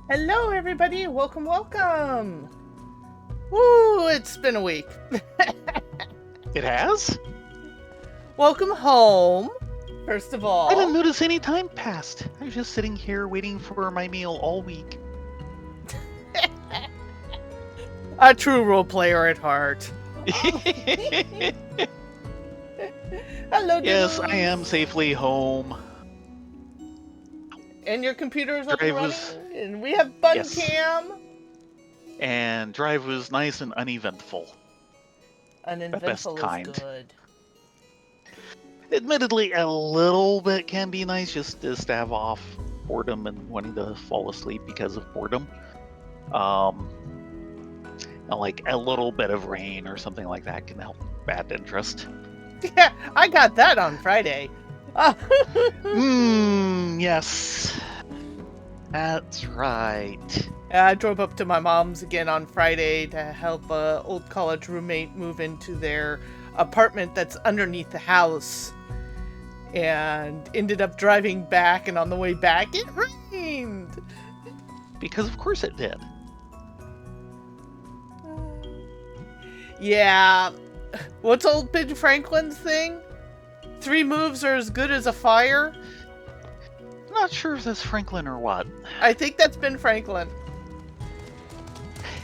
Hello, everybody. Welcome, welcome. Woo, it's been a week. It has? Welcome home, first of I didn't all. notice any time passed. I was just sitting here waiting for my meal all week. A true role player at heart. Hello, Yes, I Diddles. am safely home. And your computer is up and Drive running, was, and we have Bun yes, Cam. and drive was nice and uneventful. The best Uneventful is kind. good. Admittedly, a little bit can be nice just to stave off boredom and wanting to fall asleep because of boredom. Um, like a little bit of rain or something like that can help bad interest. Yeah, I got that on Friday. Yes. That's right. I drove up to my mom's again on Friday to help a old college roommate move into their apartment that's underneath the house, and ended up driving back, and on the way back it rained. Because of course it did. Yeah, what's old Ben Franklin's thing? 3 moves are as good as a fire. I'm not sure if that's Franklin or what. I think that's Ben Franklin.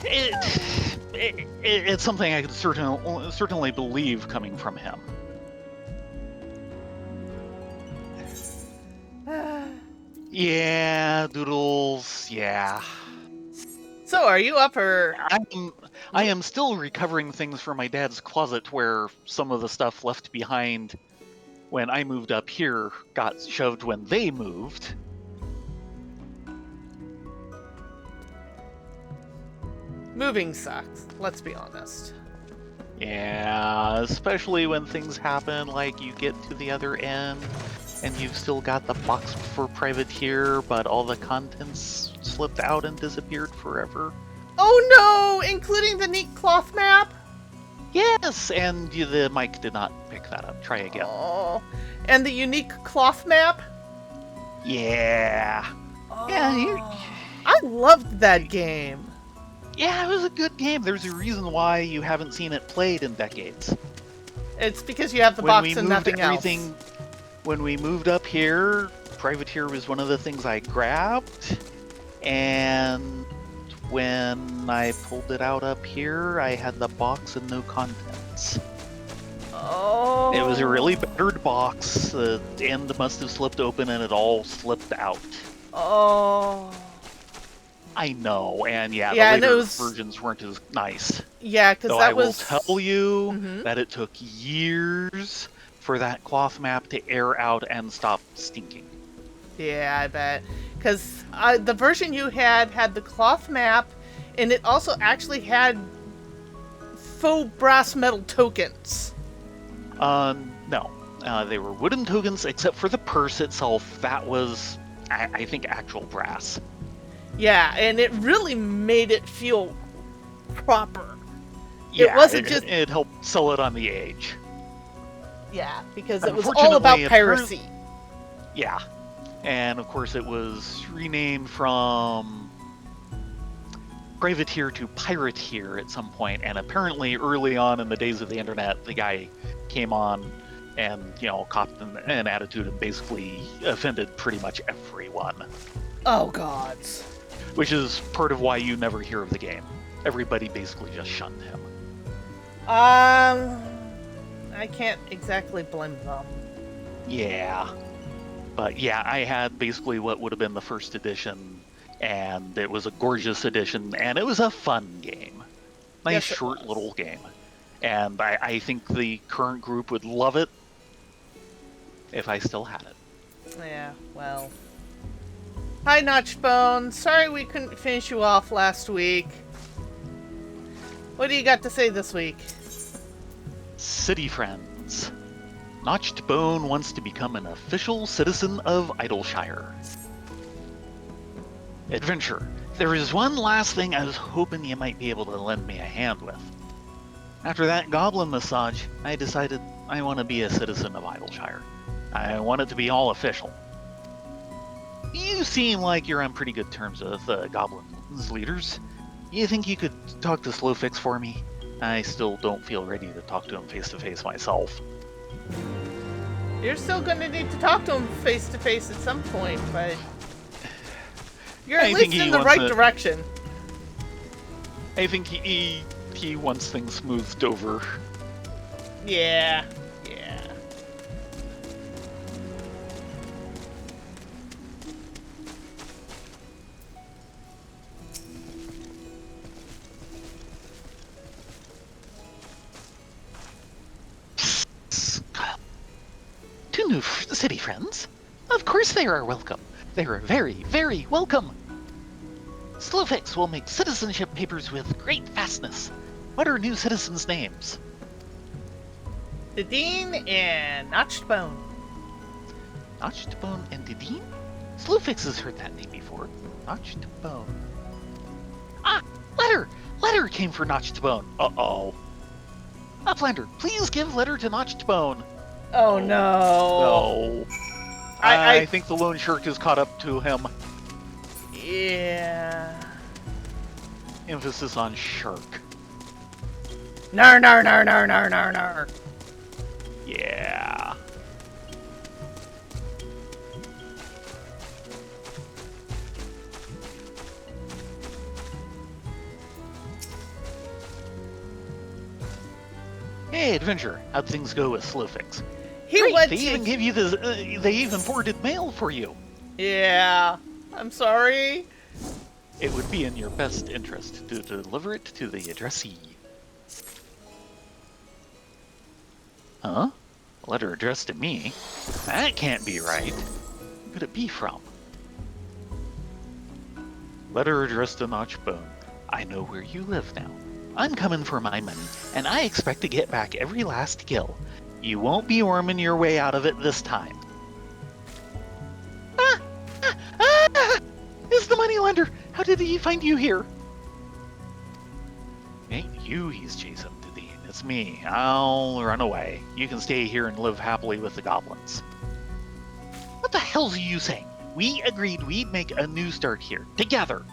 It's something I could certainly believe coming from him. Yeah, Doodles, yeah. So are you up or I am still recovering things from my dad's closet where some of the stuff left behind when I moved up here got shoved when they moved. moving sucks? Let's be honest. Yeah, especially when things happen like you get to the other end and you've still got the box for privateer, but all the contents slipped out and disappeared forever. Oh no, including the neat cloth map. Yes, and the mic did not pick that up. Try again. Oh, and the unique cloth map. Yeah. Oh, Yeah, I loved that game. yeah, it was a good game. There's a reason why you haven't seen it played in decades. It's because you have the When box we and moved nothing everything, else. when we moved up here, privateer was one of the things I grabbed, and when I pulled it out up here, I had the box and no contents. Oh. It was a really battered box. The end must have slipped open and it all slipped out. Oh. I know, and yeah, Yeah, the and it later was. versions weren't as nice. Yeah, because Though I that will was. tell you Mm-hmm. that it took years for that cloth map to air out and stop stinking. Yeah, I bet. Because the version you had the cloth map, and it also actually had faux brass metal tokens. No. They were wooden tokens, except for the purse itself. That was, I think, actual brass. Yeah, and it really made it feel proper. It Yeah, wasn't just. it helped sell it on the age. Yeah, because it was all about Unfortunately, piracy. yeah. And of course, it was renamed from privateer to pirateer at some point, and apparently early on in the days of the internet, the guy came on and copped an attitude and basically offended pretty much everyone, Oh, gods. which is part of why you never hear of the game. Everybody basically just shunned him. I can't exactly blame them. Yeah, but yeah, I had basically what would have been the first edition, and it was a gorgeous edition, and it was a fun game. Nice Yes, it short was. little game. And I think the current group would love it if I still had it. Yeah, well. Hi, Notchbone. Sorry we couldn't finish you off last week. What do you got to say this week? City friends. Notched Bone wants to become an official citizen of Idleshire. Adventure. There is one last thing I was hoping you might be able to lend me a hand with. After that goblin massage, I decided I want to be a citizen of Idleshire. I want it to be all official. You seem like you're on pretty good terms with Goblin's leaders. You think you could talk to Slowfix for me? I still don't feel ready to talk to him face to face myself. You're still going to need to talk to him face to face at some point, but you're at least in the right direction. I think he wants things smoothed over. Yeah. Two new city friends? Of course they are welcome. They are very, very welcome. Slowfix will make citizenship papers with great fastness. What are new citizens' names? Dedeen and Notched Bone. Notched Bone and Dedeen? Slowfix has heard that name before. Notched Bone. Ah! Letter! Letter came for Notched Bone. Uh-oh. Uplander, please give letter to Notched Bone. Oh no. No. I think the lone shirk has caught up to him. Yeah. Emphasis on shirk. Nar. Yeah. Hey, adventure. How'd things go with Slowfix? Great, they even give you they even forwarded mail for you. Yeah. I'm sorry. It would be in your best interest to deliver it to the addressee. Huh? A letter addressed to me? That can't be right. Who could it be from? Letter addressed to Notchbone. I know where you live now. I'm coming for my money, and I expect to get back every last gill. You won't be worming your way out of it this time. It's the moneylender! How did he find you here? Ain't you he's chasing, Dedeen. It's me. I'll run away. You can stay here and live happily with the goblins. What the hell's you saying? We agreed we'd make a new start here, together.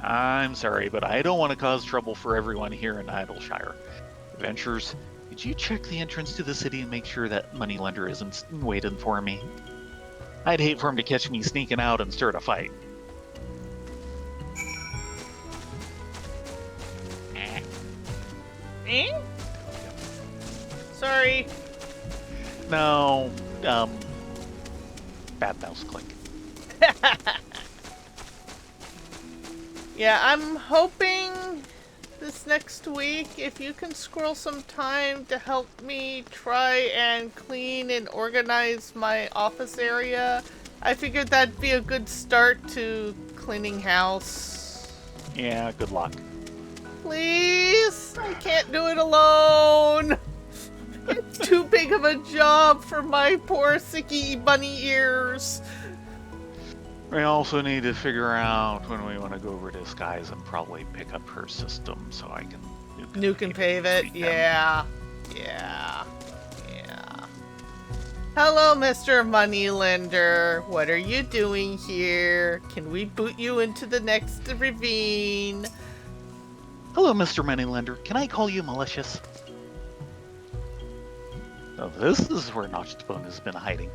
I'm sorry, but I don't want to cause trouble for everyone here in Idleshire. Adventurers, could you check the entrance to the city and make sure that moneylender isn't waiting for me? I'd hate for him to catch me sneaking out and start a fight. Sorry. No, bad mouse click. Yeah, I'm hoping this next week if you can squirrel some time to help me try and clean and organize my office area. I figured that'd be a good start to cleaning house. Yeah, good luck. Please? I can't do it alone. It's too big of a job for my poor sicky bunny ears. We also need to figure out when we want to go over to Skies and probably pick up her system so I can nuke and pave it. Yeah. Hello, Mr. Moneylender. What are you doing here? Can we boot you into the next ravine? Hello, Mr. Moneylender. Can I call you malicious? Oh, this is where Notchbone has been hiding.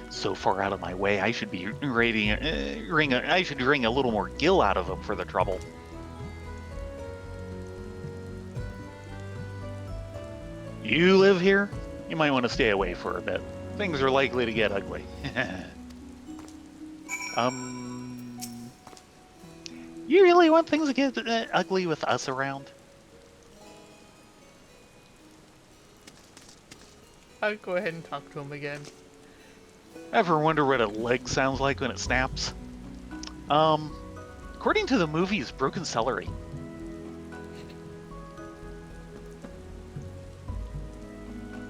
So far out of my way, I should be wring a little more gill out of him for the trouble. You live here? You might want to stay away for a bit. Things are likely to get ugly. You really want things to get ugly with us around? I'll go ahead and talk to him again. Ever wonder what a leg sounds like when it snaps? According to the movies, broken celery.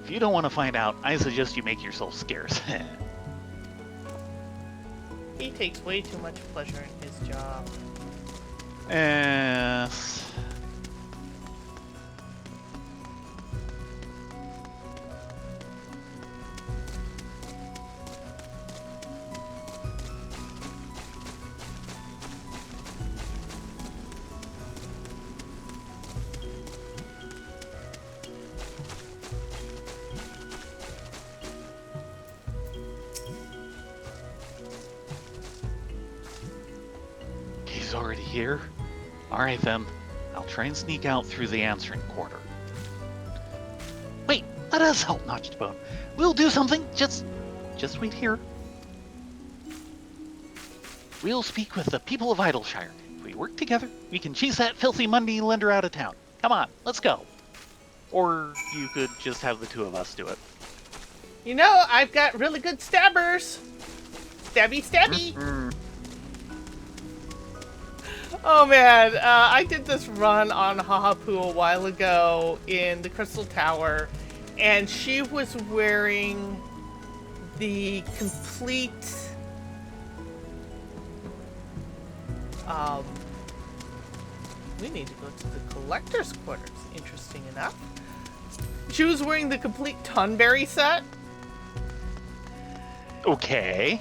If you don't want to find out, I suggest you make yourself scarce. He takes way too much pleasure in his job. Yes. he's already here? Alright then, I'll try and sneak out through the answering quarter. Wait, let us help Notched Bone. We'll do something, just wait here. We'll speak with the people of Idleshire. If we work together, we can chase that filthy money lender out of town. Come on, let's go. Or you could just have the two of us do it. You know, I've got really good stabbers. Stabby, stabby. Mm-hmm. Oh man, I did this run on Hahapu a while ago in the Crystal Tower, and she was wearing the complete we need to go to the collector's quarters, interesting enough. She was wearing the complete Tunberry set. Okay.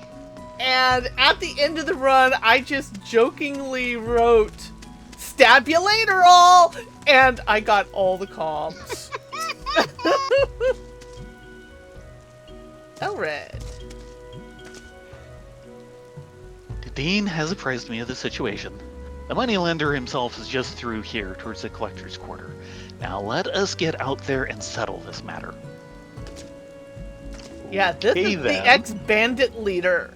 And at the end of the run, I just jokingly wrote, "Stab you later, all!" And I got all the comps. Elred. The Dean has apprised me of the situation. The moneylender himself is just through here towards the collector's quarter. Now let us get out there and settle this matter. Yeah, this Okay, is then. the ex-bandit leader.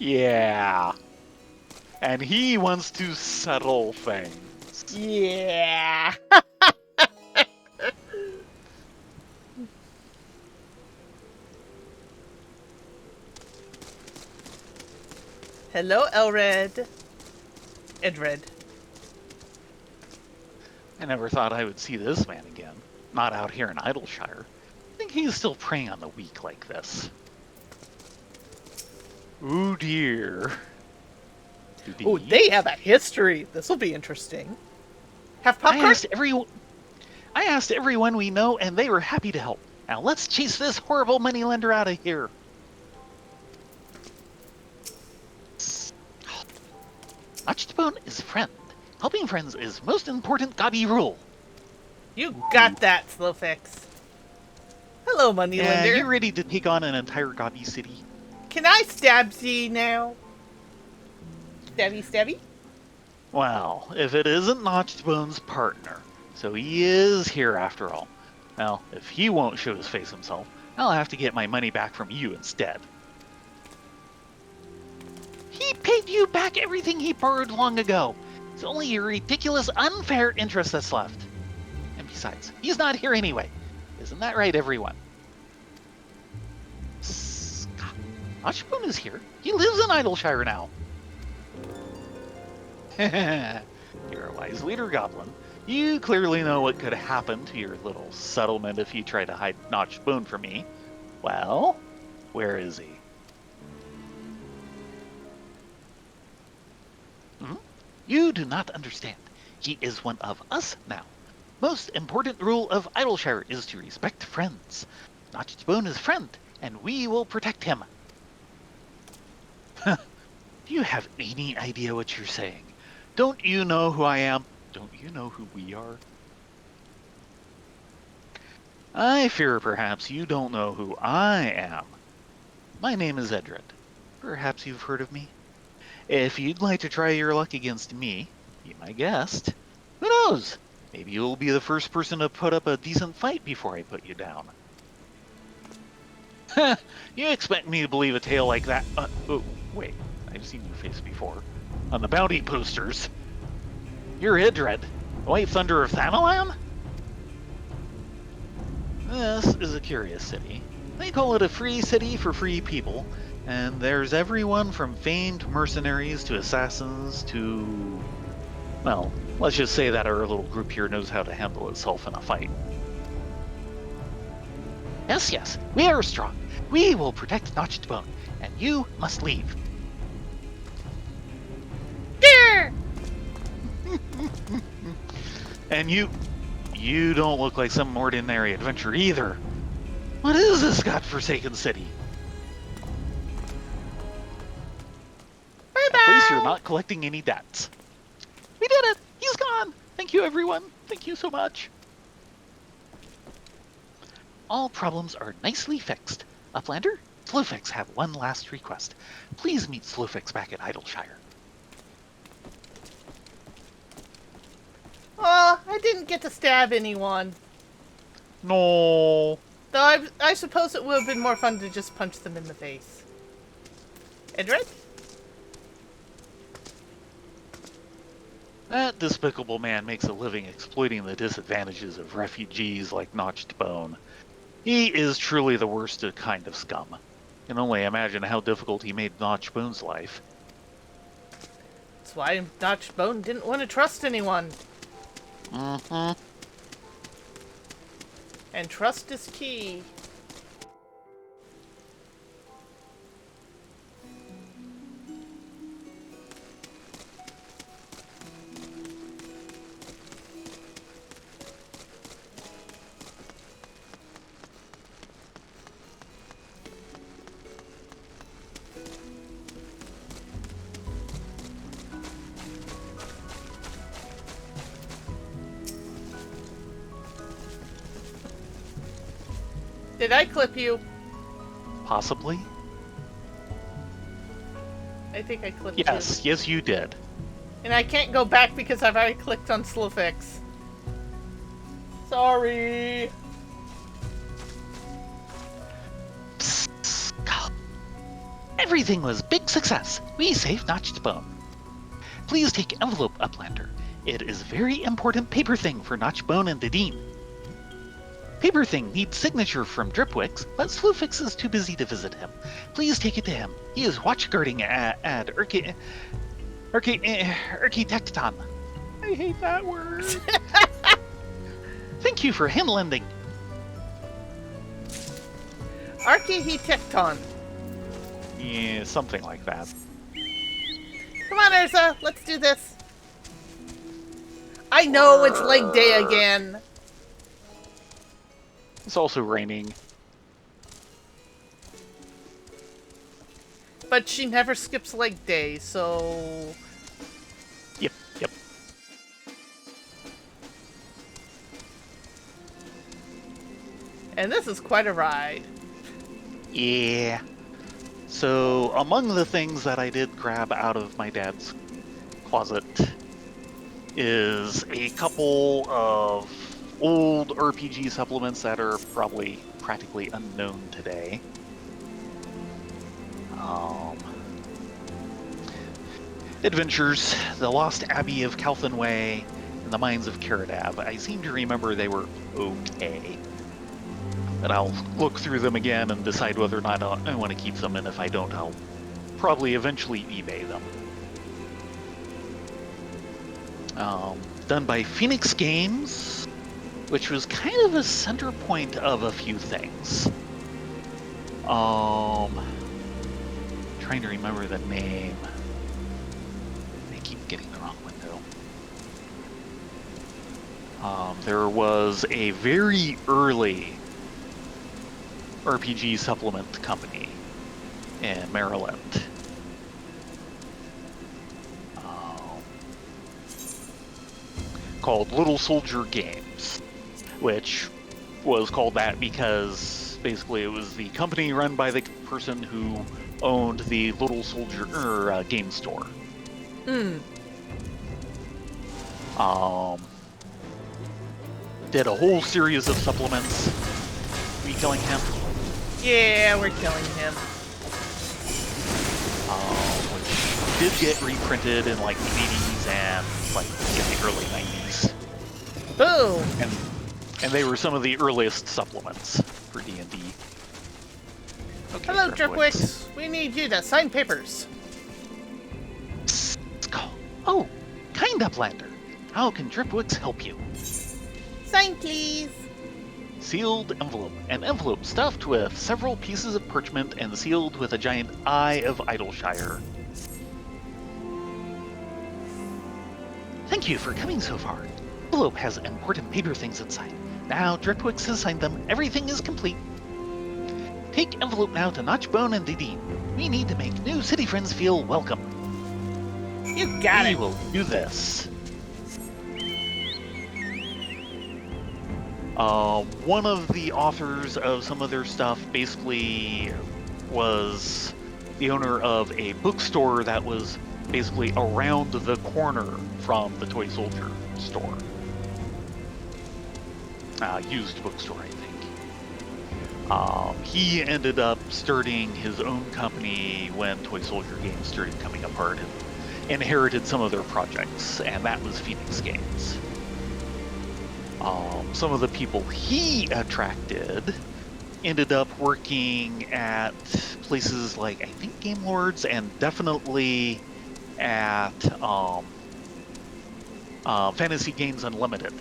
Yeah. And he wants to settle things. Yeah. Hello, Elred. Edred. I never thought I would see this man again. Not out here in Idleshire. I think he's still preying on the weak like this. Oh dear. Oh, they have a history. This will be interesting. Have popcorn? I asked everyone we know, and they were happy to help. Now let's chase this horrible moneylender out of here. Notched Bone is a friend. Helping friends is most important Gobby rule. You got that, Slowfix. Hello, moneylender. You ready to take on an entire Gobby city? Can I stab thee now? Stabby, stabby? Well, if it isn't Notched Bone's partner, so he is here after all. Well, if he won't show his face himself, I'll have to get my money back from you instead. He paid you back everything he borrowed long ago. It's only your ridiculous, unfair interest that's left. And besides, he's not here anyway. Isn't that right, everyone? Notched Bone is here. He lives in Idleshire now. You're a wise leader, Goblin. You clearly know what could happen to your little settlement if you try to hide Notched Bone from me. Well, where is he? You do not understand. He is one of us now. Most important rule of Idleshire is to respect friends. Notched Bone is friend, and we will protect him. Do you have any idea what you're saying? Don't you know who I am? Don't you know who we are? I fear perhaps you don't know who I am. My name is Edred. Perhaps you've heard of me. If you'd like to try your luck against me, be my guest. Who knows? Maybe you'll be the first person to put up a decent fight before I put you down. You expect me to believe a tale like that? Oh, wait. I've seen your face before. On the bounty posters. You're Edred, the White Thunder of Thanalan? This is a curious city. They call it a free city for free people, and there's everyone from famed mercenaries to assassins to... well, let's just say that our little group here knows how to handle itself in a fight. Yes, we are strong. We will protect Notched Bone, and you must leave. And you don't look like some ordinary adventurer either. What is this godforsaken city? Bye-bye. At least you're not collecting any debts. We did it! He's gone! Thank you, everyone. Thank you so much. All problems are nicely fixed. Uplander, Slowfix have one last request. Please meet Slowfix back at Idleshire. Oh, I didn't get to stab anyone. No. Though I suppose it would have been more fun to just punch them in the face. Edred? That despicable man makes a living exploiting the disadvantages of refugees like Notched Bone. He is truly the worst kind of scum. Can only imagine how difficult he made Notched Bone's life. That's why Notched Bone didn't want to trust anyone. Mm-hmm. And trust is key. Did I clip you? Possibly? I think I clipped you. Yes, you did. And I can't go back because I've already clicked on slow fix. Sorry. Psst. Everything was big success. We saved Notched Bone. Please take envelope, Uplander. It is very important paper thing for Notched Bone and Dedeen. Paper thing needs signature from Dripwix, but Slewfix is too busy to visit him. Please take it to him. He is watch-guarding at Architecton. I hate that word. Thank you for hand-lending. Architecton. Yeah, something like that. Come on, Eorzea. Let's do this. I know it's leg day again. It's also raining. But she never skips leg day, so... Yep. And this is quite a ride. Yeah. So, among the things that I did grab out of my dad's closet is a couple of old RPG supplements that are probably practically unknown today. Adventures, The Lost Abbey of Calthanway, and The Mines of Caradab. I seem to remember they were okay. But I'll look through them again and decide whether or not I want to keep them, and if I don't, I'll probably eventually eBay them. Done by Phoenix Games, which was kind of a center point of a few things. Trying to remember the name. I keep getting the wrong window. There was a very early RPG supplement company in Maryland. Called Little Soldier Games, which was called that because basically it was the company run by the person who owned the Little Soldier game store. Did a whole series of supplements. Are we killing him? Yeah, we're killing him. Which did get reprinted in like the 80s and like in the early 90s. Boom! And they were some of the earliest supplements for D&D. Okay, Hello, Dripwix. We need you to sign papers. Psst. Oh, kind Uplander. How can Dripwix help you? Sign, please. Sealed envelope. An envelope stuffed with several pieces of parchment and sealed with a giant Eye of Idleshire. Thank you for coming so far. Envelope has important paper things inside. Now Dripwix has signed them. Everything is complete. Take envelope now to Notched Bone and Dedeen. We need to make new city friends feel welcome. You got it. We will do this. One of the authors of some of their stuff basically was the owner of a bookstore that was basically around the corner from the Toy Soldier store. used bookstore, I think. He ended up starting his own company when Toy Soldier Games started coming apart and inherited some of their projects, and that was Phoenix Games. Some of the people he attracted ended up working at places like, I think, Game Lords, and definitely at Fantasy Games Unlimited.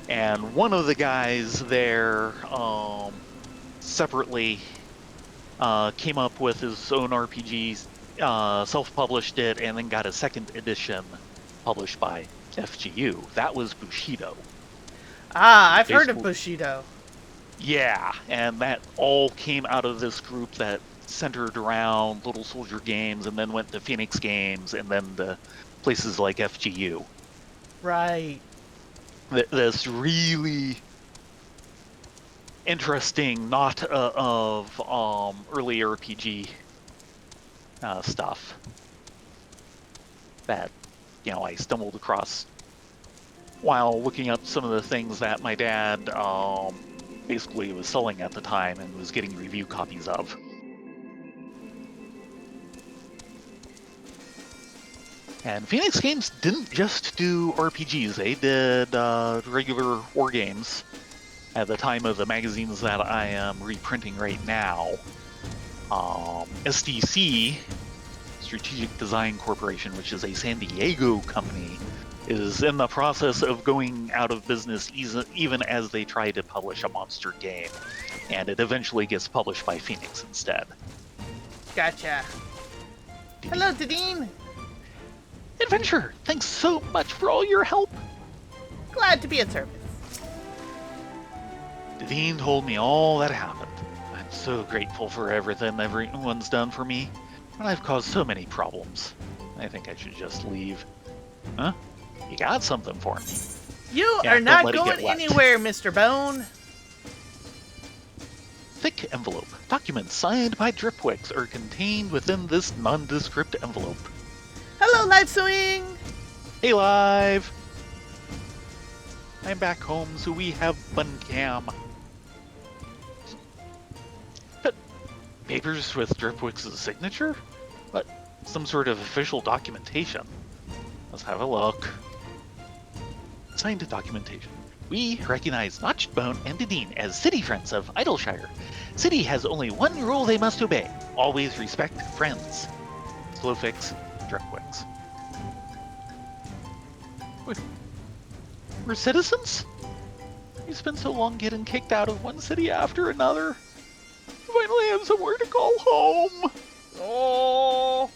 And one of the guys there separately came up with his own RPGs, self-published it, and then got a second edition published by FGU. That was Bushido. I've heard of Bushido. Yeah, and that all came out of this group that centered around Little Soldier Games, and then went to Phoenix Games, and then to places like FGU. Right. This really interesting, not of early RPG stuff that, I stumbled across while looking up some of the things that my dad basically was selling at the time and was getting review copies of. And Phoenix Games didn't just do RPGs, they did regular war games at the time of the magazines that I am reprinting right now. SDC, Strategic Design Corporation, which is a San Diego company, is in the process of going out of business even as they try to publish a monster game. And it eventually gets published by Phoenix instead. Gotcha. Hello, Dadine. Adventure, thanks so much for all your help. Glad to be of service. Devine told me all that happened. I'm so grateful for everything everyone's done for me, but I've caused so many problems. I think I should just leave. Huh? You got something for me. You are not going anywhere, Mr. Bone. Thick envelope. Documents signed by Dripwix are contained within this nondescript envelope. Hello, Live Swing! Hey, Live! I'm back home, so we have fun cam. But papers with Dripwix's signature? But some sort of official documentation. Let's have a look. Signed documentation. We recognize Notchbone and Dedine as city friends of Idleshire. City has only one rule they must obey. Always respect friends. Slow fix. Dripwix. We're citizens? We spent so long getting kicked out of one city after another. Finally have somewhere to call home. Oh.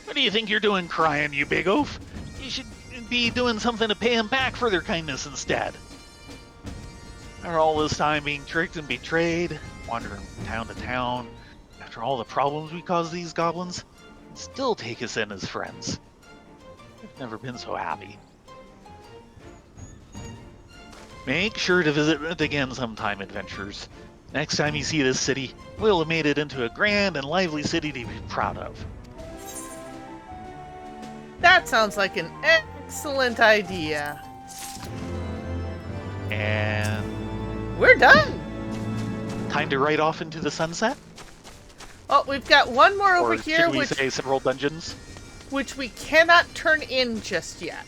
What do you think you're doing crying, you big oaf? You should be doing something to pay them back for their kindness instead. After all this time being tricked and betrayed, wandering from town to town, after all the problems we caused these goblins, still take us in as friends. I've never been so happy. Make sure to visit it again sometime, adventurers. Next time you see this city, we'll have made it into a grand and lively city to be proud of. That sounds like an excellent idea. And we're done. Time to ride off into the sunset? Oh, we've got one more over here, should we say several dungeons? Which we cannot turn in just yet.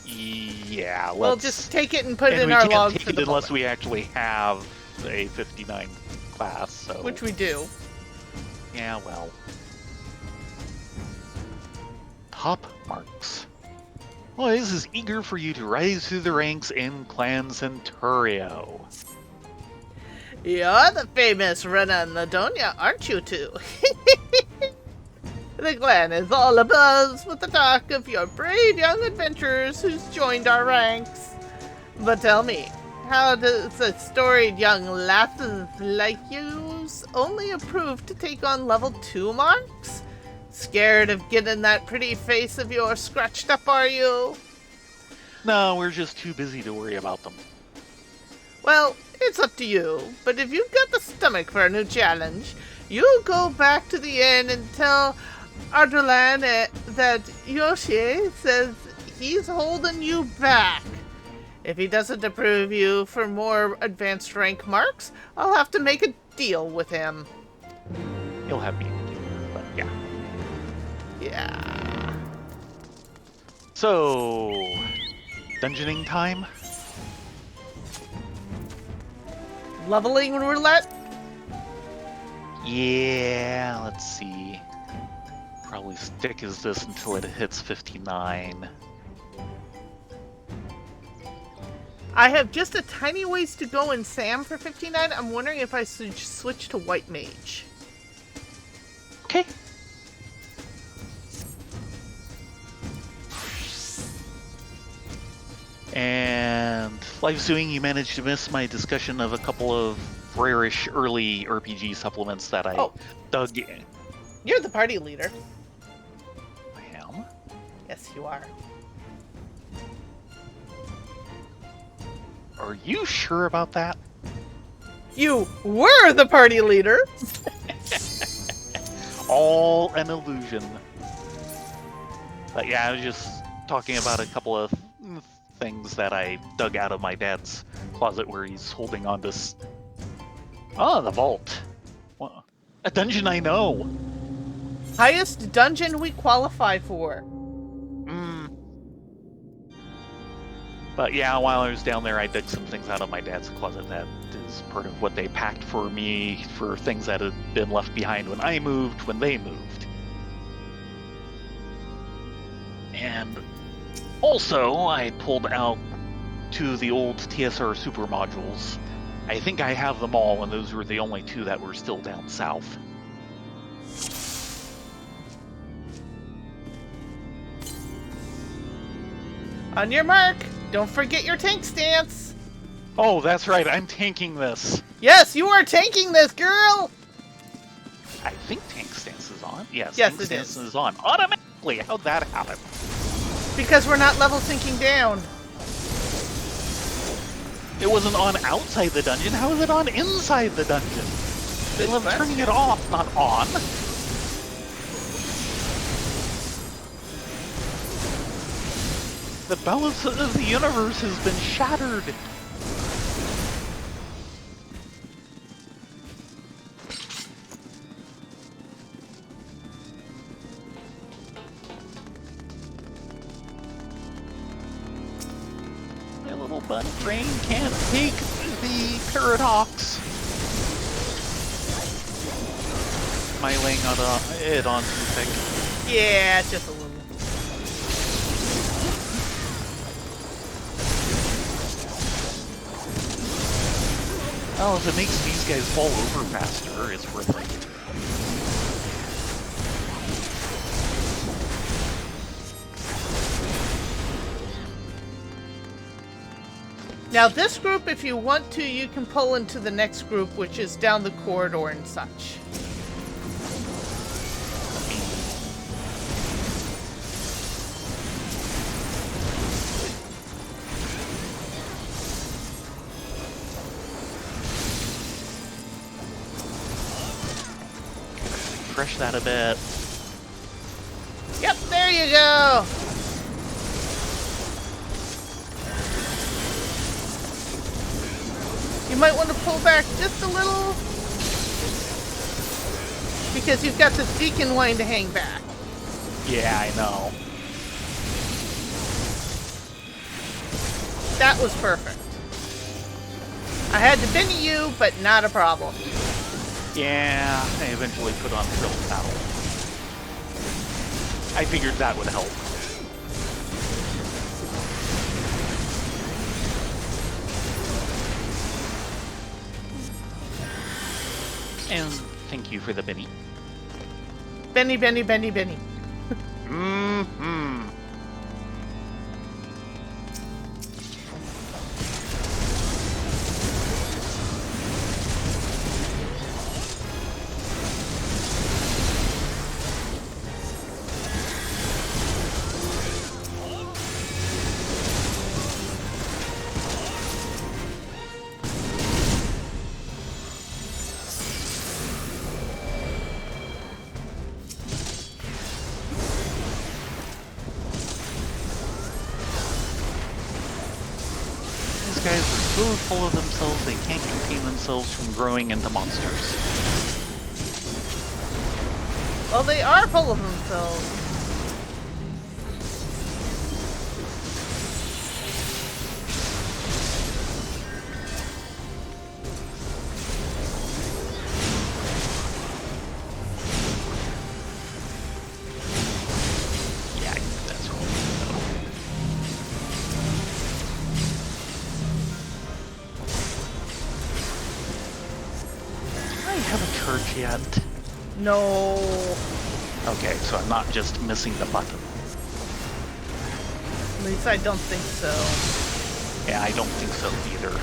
Yeah, we'll just take it and put it in our log for the moment. Unless we actually have a 59 class, so... Which we do. Yeah, well. Top marks. Lois is eager for you to rise through the ranks in Clan Centurio. You're the famous Rena Ladonia, aren't you two? The clan is all abuzz with the talk of your brave young adventurers who's joined our ranks. But tell me, how does a storied young lasses like yous only approve to take on level 2 marks? Scared of getting that pretty face of yours scratched up, are you? No, we're just too busy to worry about them. Well, it's up to you, but if you've got the stomach for a new challenge, you go back to the inn and tell Ardolan that Eorzea says he's holding you back. If he doesn't approve you for more advanced rank marks, I'll have to make a deal with him. He'll have me do it, but yeah. Yeah. So, dungeoning time? Leveling roulette? Yeah, let's see. Probably stick as this until it hits 59. I have just a tiny ways to go in Sam for 59. I'm wondering if I should switch to White Mage. Okay. And Life Suing, you managed to miss my discussion of a couple of rarish early RPG supplements that I dug in. You're the party leader. I am? Yes, you are. Are you sure about that? You were the party leader. All an illusion. But yeah, I was just talking about a couple of things that I dug out of my dad's closet where he's holding on to... Oh, the vault. Well, a dungeon I know. Highest dungeon we qualify for. But yeah, while I was down there, I dug some things out of my dad's closet that is part of what they packed for me for things that had been left behind when I moved, when they moved. And also, I pulled out 2 of the old TSR super modules. I think I have them all, and those were the only 2 that were still down south. On your mark. Don't forget your tank stance. Oh, that's right. I'm tanking this. Yes, you are tanking this, girl. I think tank stance is on. Yes, yes tank it stance is. is on. Automatically. How'd that happen? Because we're not level syncing down. It wasn't on outside the dungeon. How is it on inside the dungeon? They love turning it off, not on. The balance of the universe has been shattered. My little bunny brain can't take the paradox. Am I laying it on too thick? Yeah, just a little. Well, if it makes these guys fall over faster, it's worth it. Now this group, if you want to, you can pull into the next group, which is down the corridor and such. Refresh that a bit. Yep, there you go. You might want to pull back just a little because you've got this beacon line to hang back. Yeah, I know. That was perfect. I had to Benny you, but not a problem. Yeah, I eventually put on Drill Paddle. I figured that would help. And thank you for the Benny. Benny, Benny, Benny, Benny. Mm-hmm. guys are so full of themselves they can't contain themselves from growing into monsters. Well, they are full of themselves. Yeah, I think that's what we know. Do I have a charge yet? No. Okay, so I'm not just missing the button. At least I don't think so. Yeah, I don't think so either.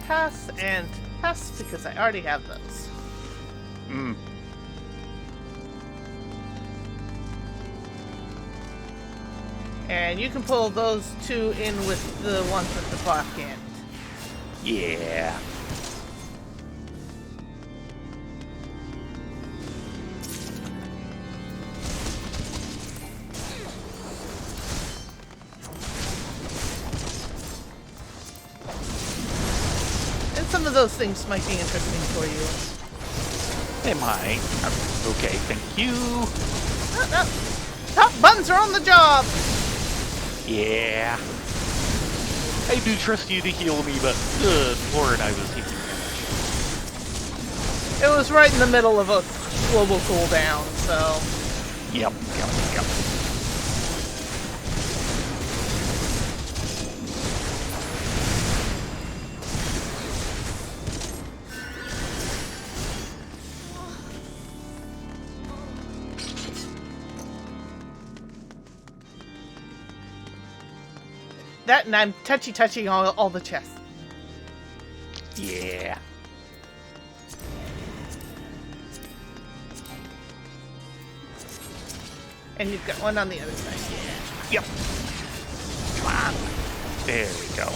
Pass and pass because I already have those. And you can pull those two in with the ones at the back end. Yeah. And some of those things might be interesting for you. They might. Okay, thank you. Top buns are on the job! Yeah. I do trust you to heal me, but good lord, I was taking damage. It was right in the middle of a global cooldown, so... Yep. That and I'm touching all the chests. Yeah. And you've got one on the other side. Yep. Come on. There we go.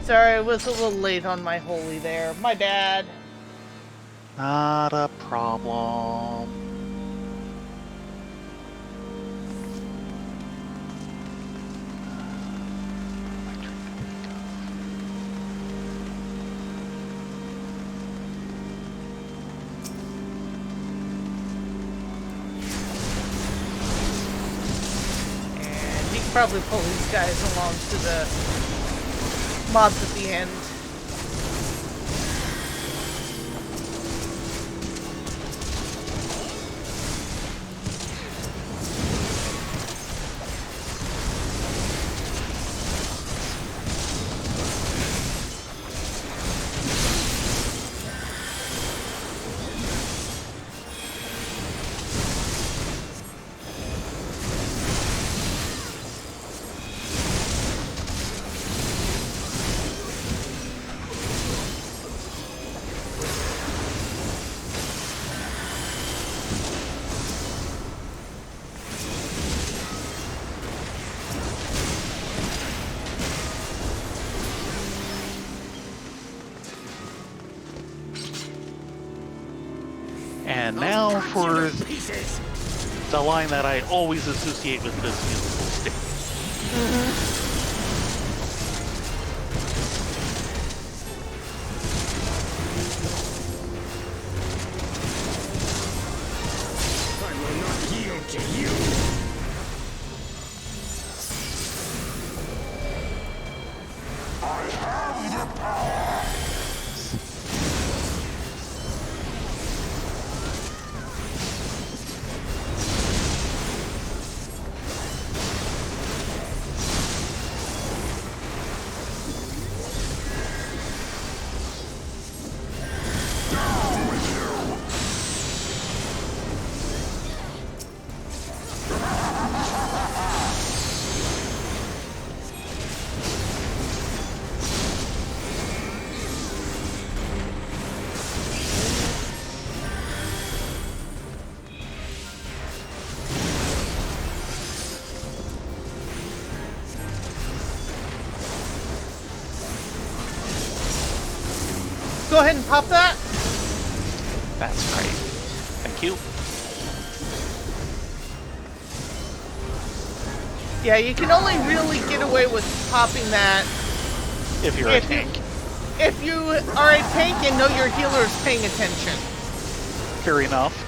Sorry, I was a little late on my holy there. My bad. Not a problem. And you can probably pull these guys along to the mobs at the end. And now for the line that I always associate with this musical stick. I will not yield to you. go ahead and pop that. That's right. Thank you. Yeah, you can only really get away with popping that If you're a tank. if you are a tank and know your healer is paying attention. Fair enough.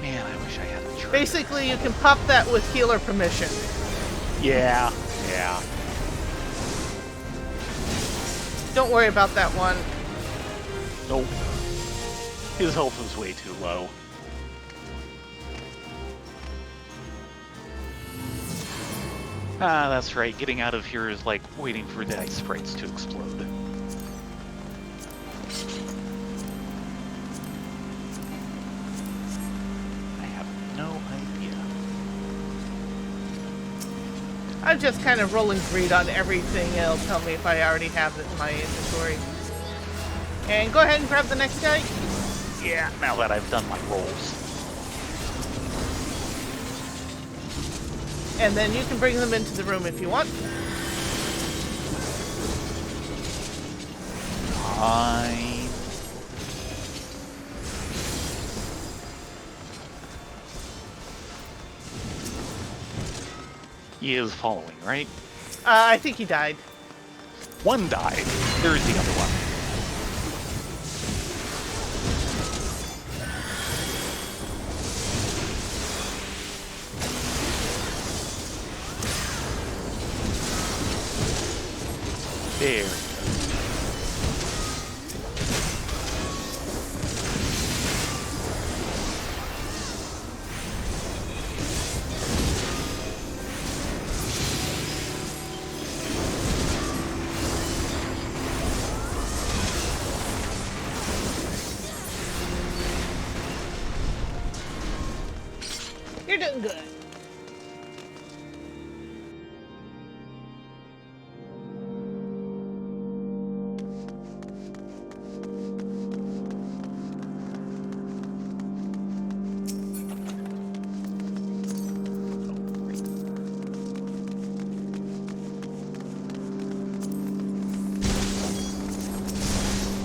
Man, I wish I had a trigger. Basically, you can pop that with healer permission. Yeah. Don't worry about that one. Nope. His health is way too low. Ah, that's right. Getting out of here is like waiting for the ice sprites to explode. I have no idea. I'm just kind of rolling greed on everything. It'll tell me if I already have it in my inventory. And go ahead and grab the next guy. Yeah, now that I've done my rolls. And then you can bring them into the room if you want. Fine. He is following, right? I think he died. One died. There's the other one. There we go. You're doing good.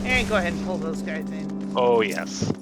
And go ahead and pull those guys in. Oh, yes.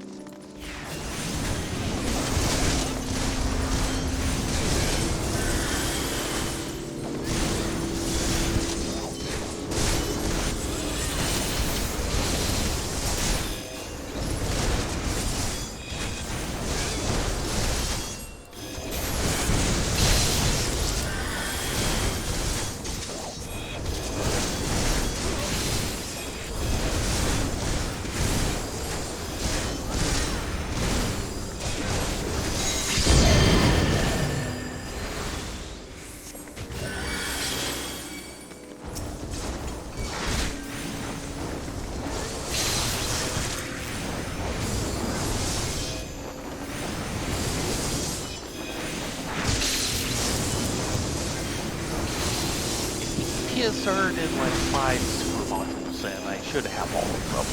PSR did like 5 super modules, and I should have all of them.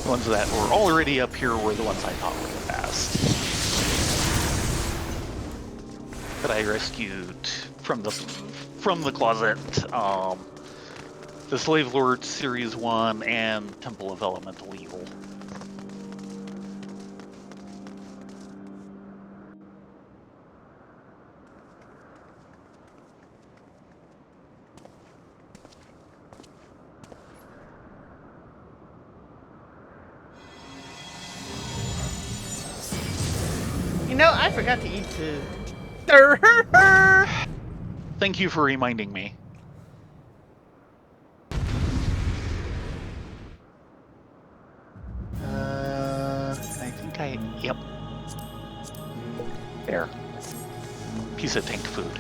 The ones that were already up here were the ones I thought were the best. That I rescued from the closet. The Slave Lord Series 1 and Temple of Elemental Evil. You know, I forgot to eat food. Thank you for reminding me. I think yep. There. Piece of tank food.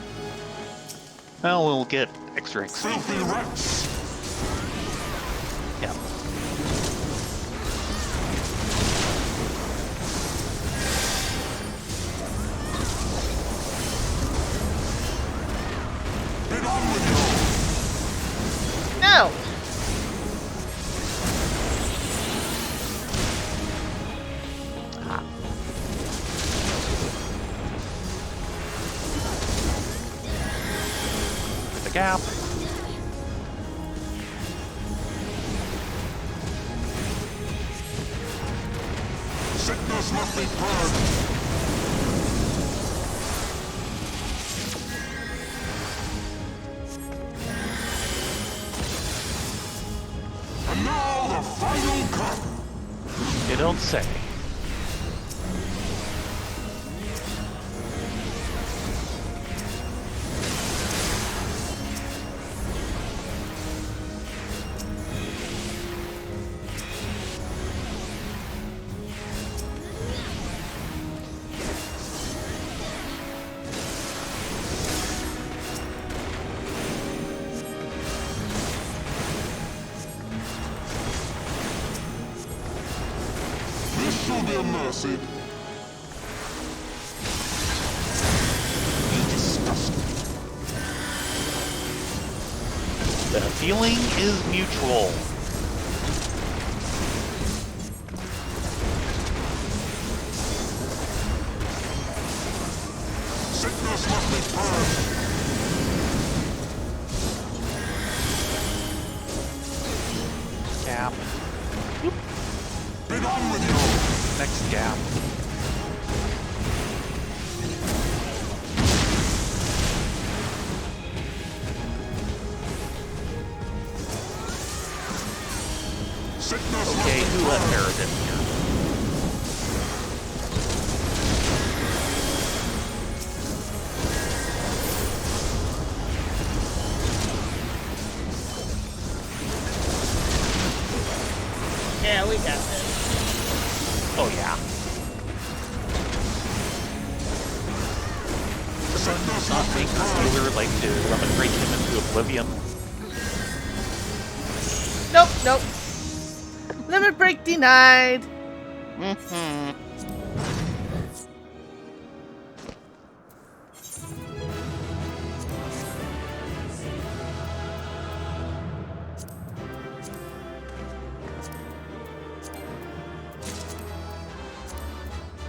Well, we'll get extra XP. Filthy rats! Yeah. Get on with No! Sickness must be purged. And now the final cut. You don't say. This shall be a mercy. You disgust me. The feeling is mutual. Sickness must be purged. Gap. Be done with you. Next gap. Sickness Okay, must be who let purged. Hareband in here? Yeah, we got this. Oh yeah. Sickness Not must be make the purged. healer like to lemon break him into oblivion. Nope, nope. Limit break denied. Mm-hmm.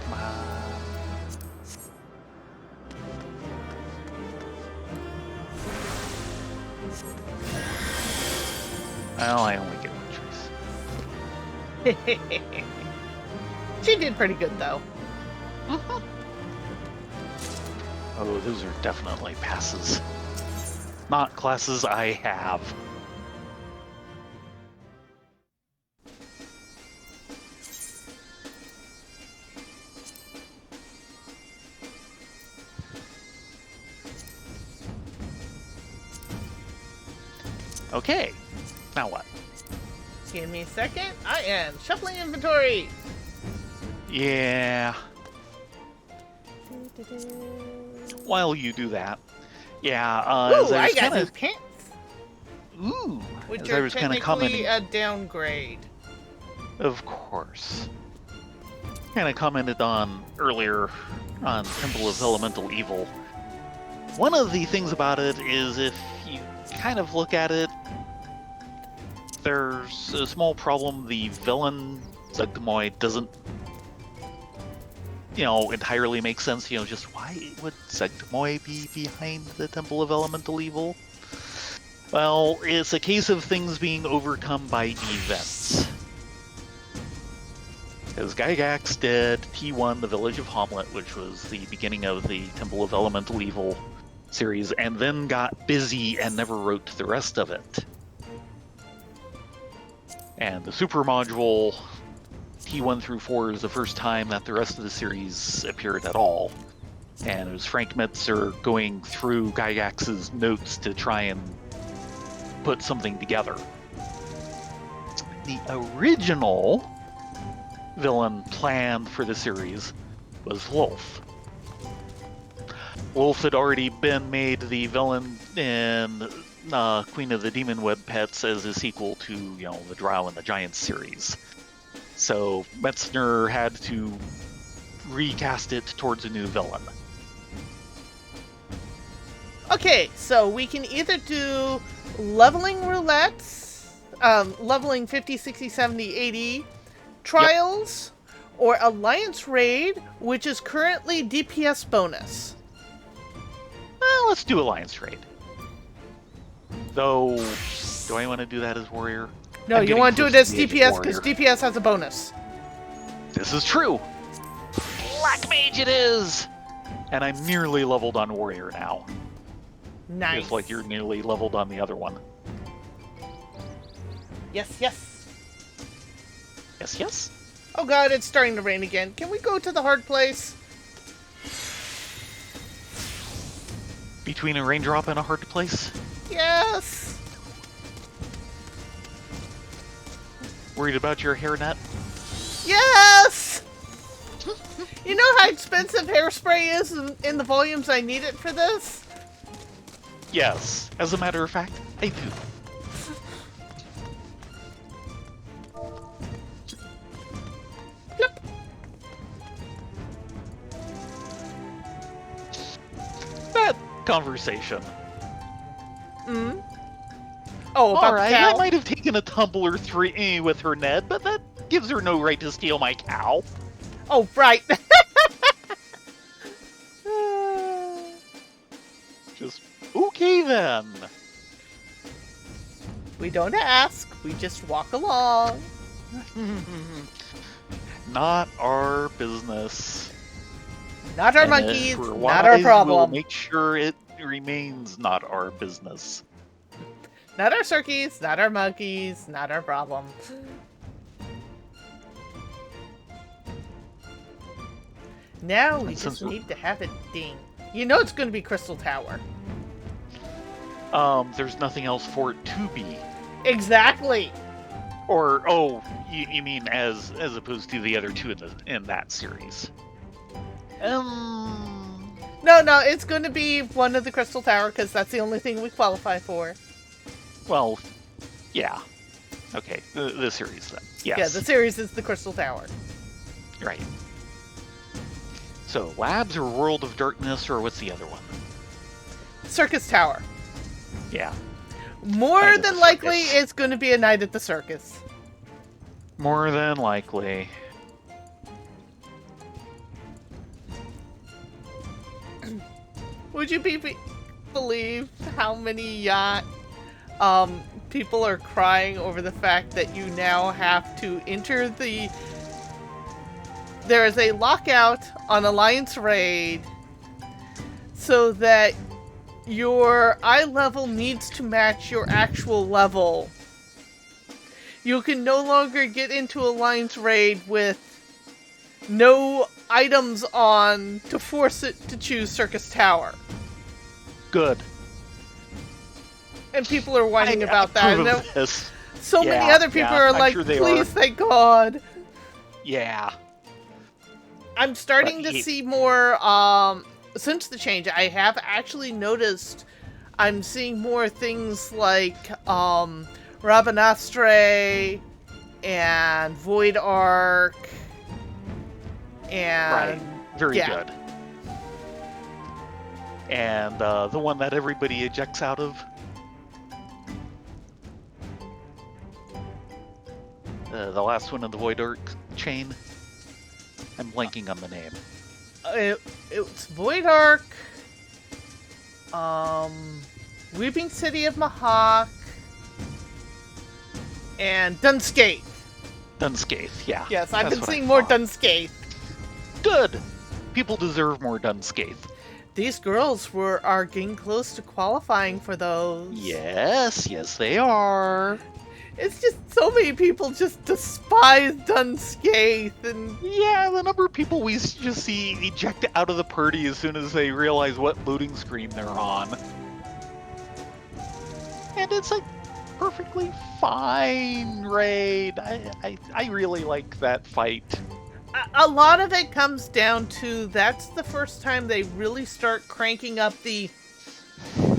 Come on. Well, I only get one choice. She did pretty good, though. Oh, those are definitely passes. Not classes I have. Okay, now what? Give me a second. I am shuffling inventory. Yeah, while you do that, yeah, as Ooh, I I was got kind new of, pants, which as I are was kind of technically commenting, a downgrade. of course, kind of commented on earlier on Temple of Elemental Evil. One of the things about it is if you kind of look at it, there's a small problem. The villain, Zugmoy, doesn't, entirely make sense. Just why would Zugmoy be behind the Temple of Elemental Evil? Well, it's a case of things being overcome by events. Because Gygax did T1, the Village of Hamlet, which was the beginning of the Temple of Elemental Evil series, and then got busy and never wrote the rest of it. And the Super Module, T1 through 4, is the first time that the rest of the series appeared at all. And it was Frank Metzer going through Gygax's notes to try and put something together. The original villain planned for the series was Lulth. Lulth had already been made the villain in Queen of the Demon Web Pets as a sequel to, the Drow and the Giants series. So Metzner had to recast it towards a new villain. Okay, so we can either do leveling roulettes, leveling 50, 60, 70, 80 trials, or Alliance Raid, which is currently DPS bonus. Well, let's do Alliance Raid. Though, do I want to do that as warrior? No, I'm you getting want to do it close as to the age of DPS because warrior. DPS has a bonus. This is true. Black Mage it is! And I'm nearly leveled on Warrior now. Nice. Just like you're nearly leveled on the other one. Yes, yes. Yes, yes? Oh god, it's starting to rain again. Can we go to the hard place? Between a raindrop and a hard place? Yes! Worried about your hairnet? Yes! You know how expensive hairspray is in the volumes I need it for this? Yes. As a matter of fact, I do. Yep. That conversation. Hmm? Oh, about Alright, the cow? I might have taken a tumbler 3 with her Ned, but that gives her no right to steal my cow. Oh, right. Just, okay then. We don't ask, we just walk along. Not our business. Not our And monkeys, if we're not our wise, problem. We'll make sure it remains not our business. Not our cirkies, not our monkeys, not our problem. Now we And just since we're- need to have it ding. You know it's going to be Crystal Tower. There's nothing else for it to be. Exactly. Or, oh, you mean as opposed to the other two in that series? No, it's going to be one of the Crystal Tower because that's the only thing we qualify for. Well, yeah. Okay, the series then. Yes. Yeah, the series is the Crystal Tower. Right. So, Labs or World of Darkness, or what's the other one? Circus Tower. Yeah. More Night at than the likely, circus. it's going to be a night at the circus. More than likely. Would you believe how many people are crying over the fact that you now have to enter the... There is a lockout on Alliance Raid so that your eye level needs to match your actual level. You can no longer get into Alliance Raid with no items on to force it to choose Circus Tower. Good. And people are whining I about that. approve And of this. so many Yeah, other people are I'm like, sure they please, are. thank God. Yeah. I'm starting But to see more, since the change, I have actually noticed I'm seeing more things like, Rabanastre and Void Arc and... Right. Very yeah. good. And the one that everybody ejects out of? The last one in the Void Arc chain? I'm blanking on the name. It's Void Arc, Weeping City of Mahawk, and Dunscape. Dunscaith, yeah. Yes, I've That's been what I seeing more thought. Dunscape. Good! People deserve more Dunscaith. These girls are getting close to qualifying for those. Yes, they are. It's just so many people just despise Dunscape, and Yeah, the number of people we just see eject out of the party as soon as they realize what loading screen they're on. And it's a perfectly fine raid. I really like that fight. a lot of it comes down to that's the first time they really start cranking up the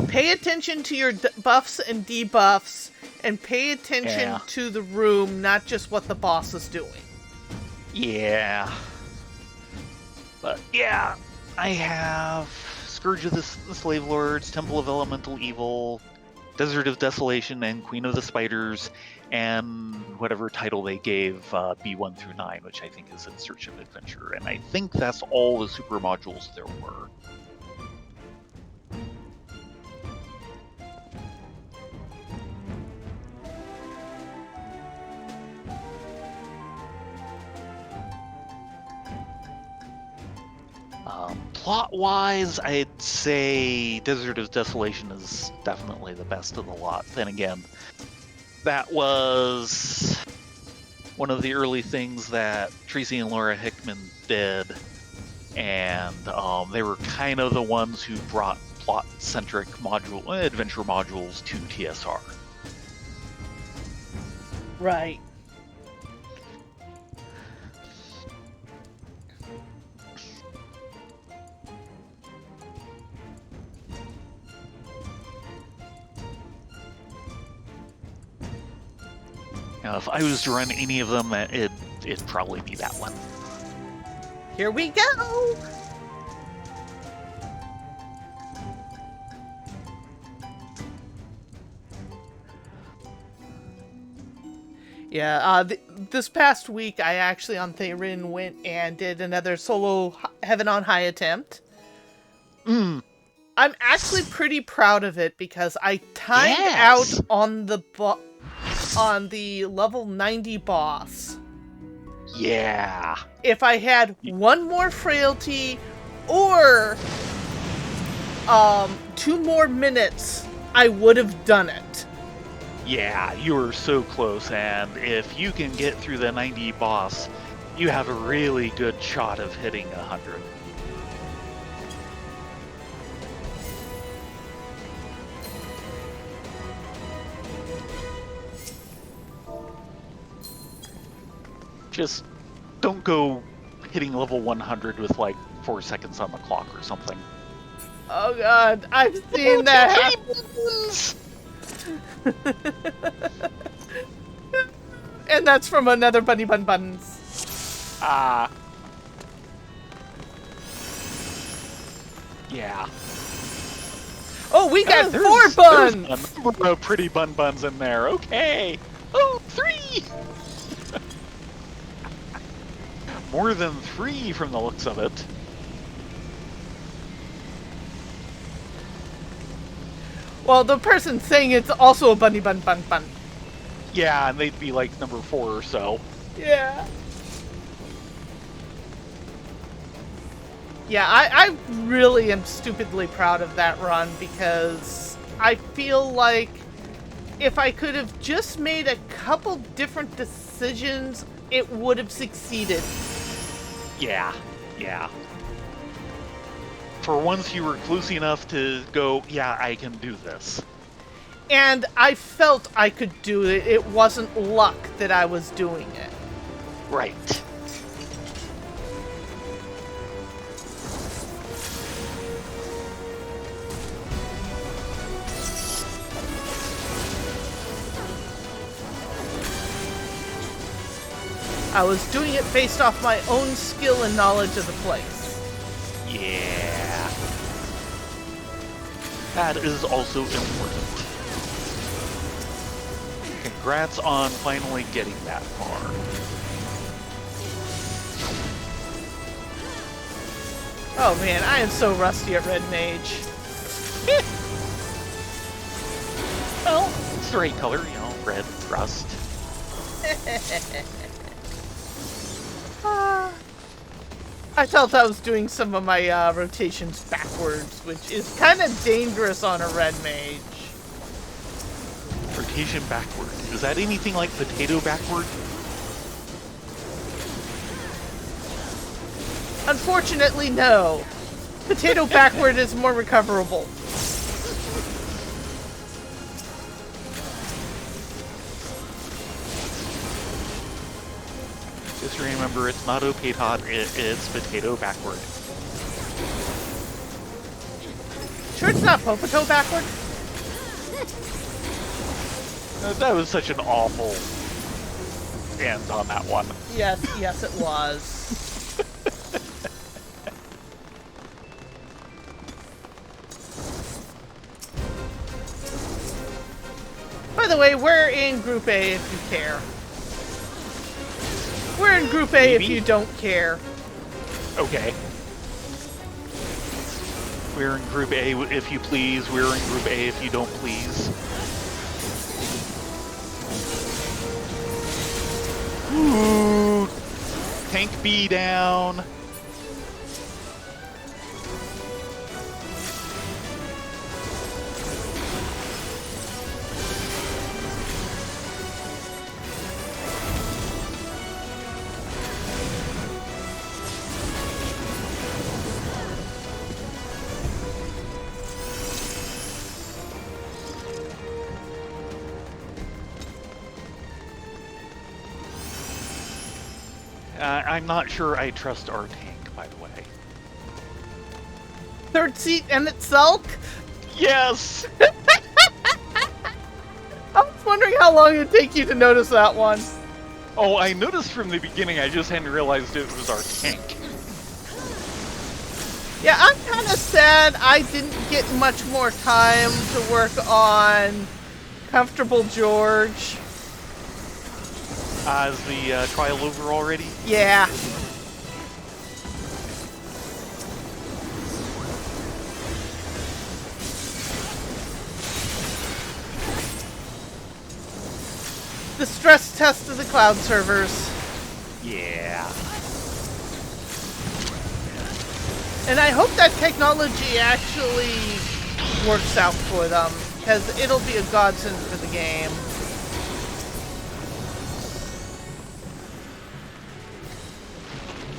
pay attention to your buffs and debuffs, and pay attention to the room, not just what the boss is doing. Yeah. But yeah, I have Scourge of the Slave Lords, Temple of Elemental Evil, Desert of Desolation, and Queen of the Spiders, and whatever title they gave B1 through 9, which I think is In Search of Adventure. And I think that's all the super modules there were. Plot-wise, I'd say Desert of Desolation is definitely the best of the lot. Then again, that was one of the early things that Tracy and Laura Hickman did, and they were kind of the ones who brought plot-centric adventure modules to TSR. Right. Now, if I was to run any of them, it'd probably be that one. Here we go! Yeah, this past week, I actually on Therin went and did another solo Heaven on High attempt. I'm actually pretty proud of it because I timed out on the level 90 boss. Yeah. If I had one more frailty or 2 more minutes, I would have done it. Yeah, you were so close, and if you can get through the 90 boss, you have a really good shot of hitting 100. Just don't go hitting level 100 with like 4 seconds on the clock or something. Oh god, I've seen that. And that's from another Bunny Bun Buns. Yeah. Oh, we got 4 buns! There's a number of pretty bun buns in there. Okay. Oh, 3! More than 3 from the looks of it. Well, the person saying it's also a Bunny Bun Bun Bun. Yeah, and they'd be like number 4 or so. Yeah. Yeah, I really am stupidly proud of that run because I feel like if I could have just made a couple different decisions, it would have succeeded. Yeah, yeah. For once you were close enough to go, yeah, I can do this. And I felt I could do it. It wasn't luck that I was doing it. Right. I was doing it based off my own skill and knowledge of the place. Yeah. That is also important. Congrats on finally getting that far. Oh man, I am so rusty at Red Mage. Well, it's the right color, you know, red, rust. I felt I was doing some of my rotations backwards, which is kind of dangerous on a Red Mage. Rotation backward. Is that anything like potato backward? Unfortunately, no. Potato backward is more recoverable. Just remember, it's not opatot, it's potato backward. Sure it's not Popato backward? That was such an awful end on that one. Yes, yes it was. By the way, we're in Group A if you care. We're in Group A if you don't care. Okay. We're in Group A if you please. We're in Group A if you don't please. Ooh. Tank B down. I'm not sure I trust our tank, by the way. Third seat and its Sulk? Yes! I was wondering how long it'd take you to notice that one. Oh, I noticed from the beginning, I just hadn't realized it was our tank. Yeah, I'm kind of sad I didn't get much more time to work on Comfortable George. Is the trial over already? Yeah. The stress test of the cloud servers. Yeah. And I hope that technology actually works out for them, because it'll be a godsend for the game.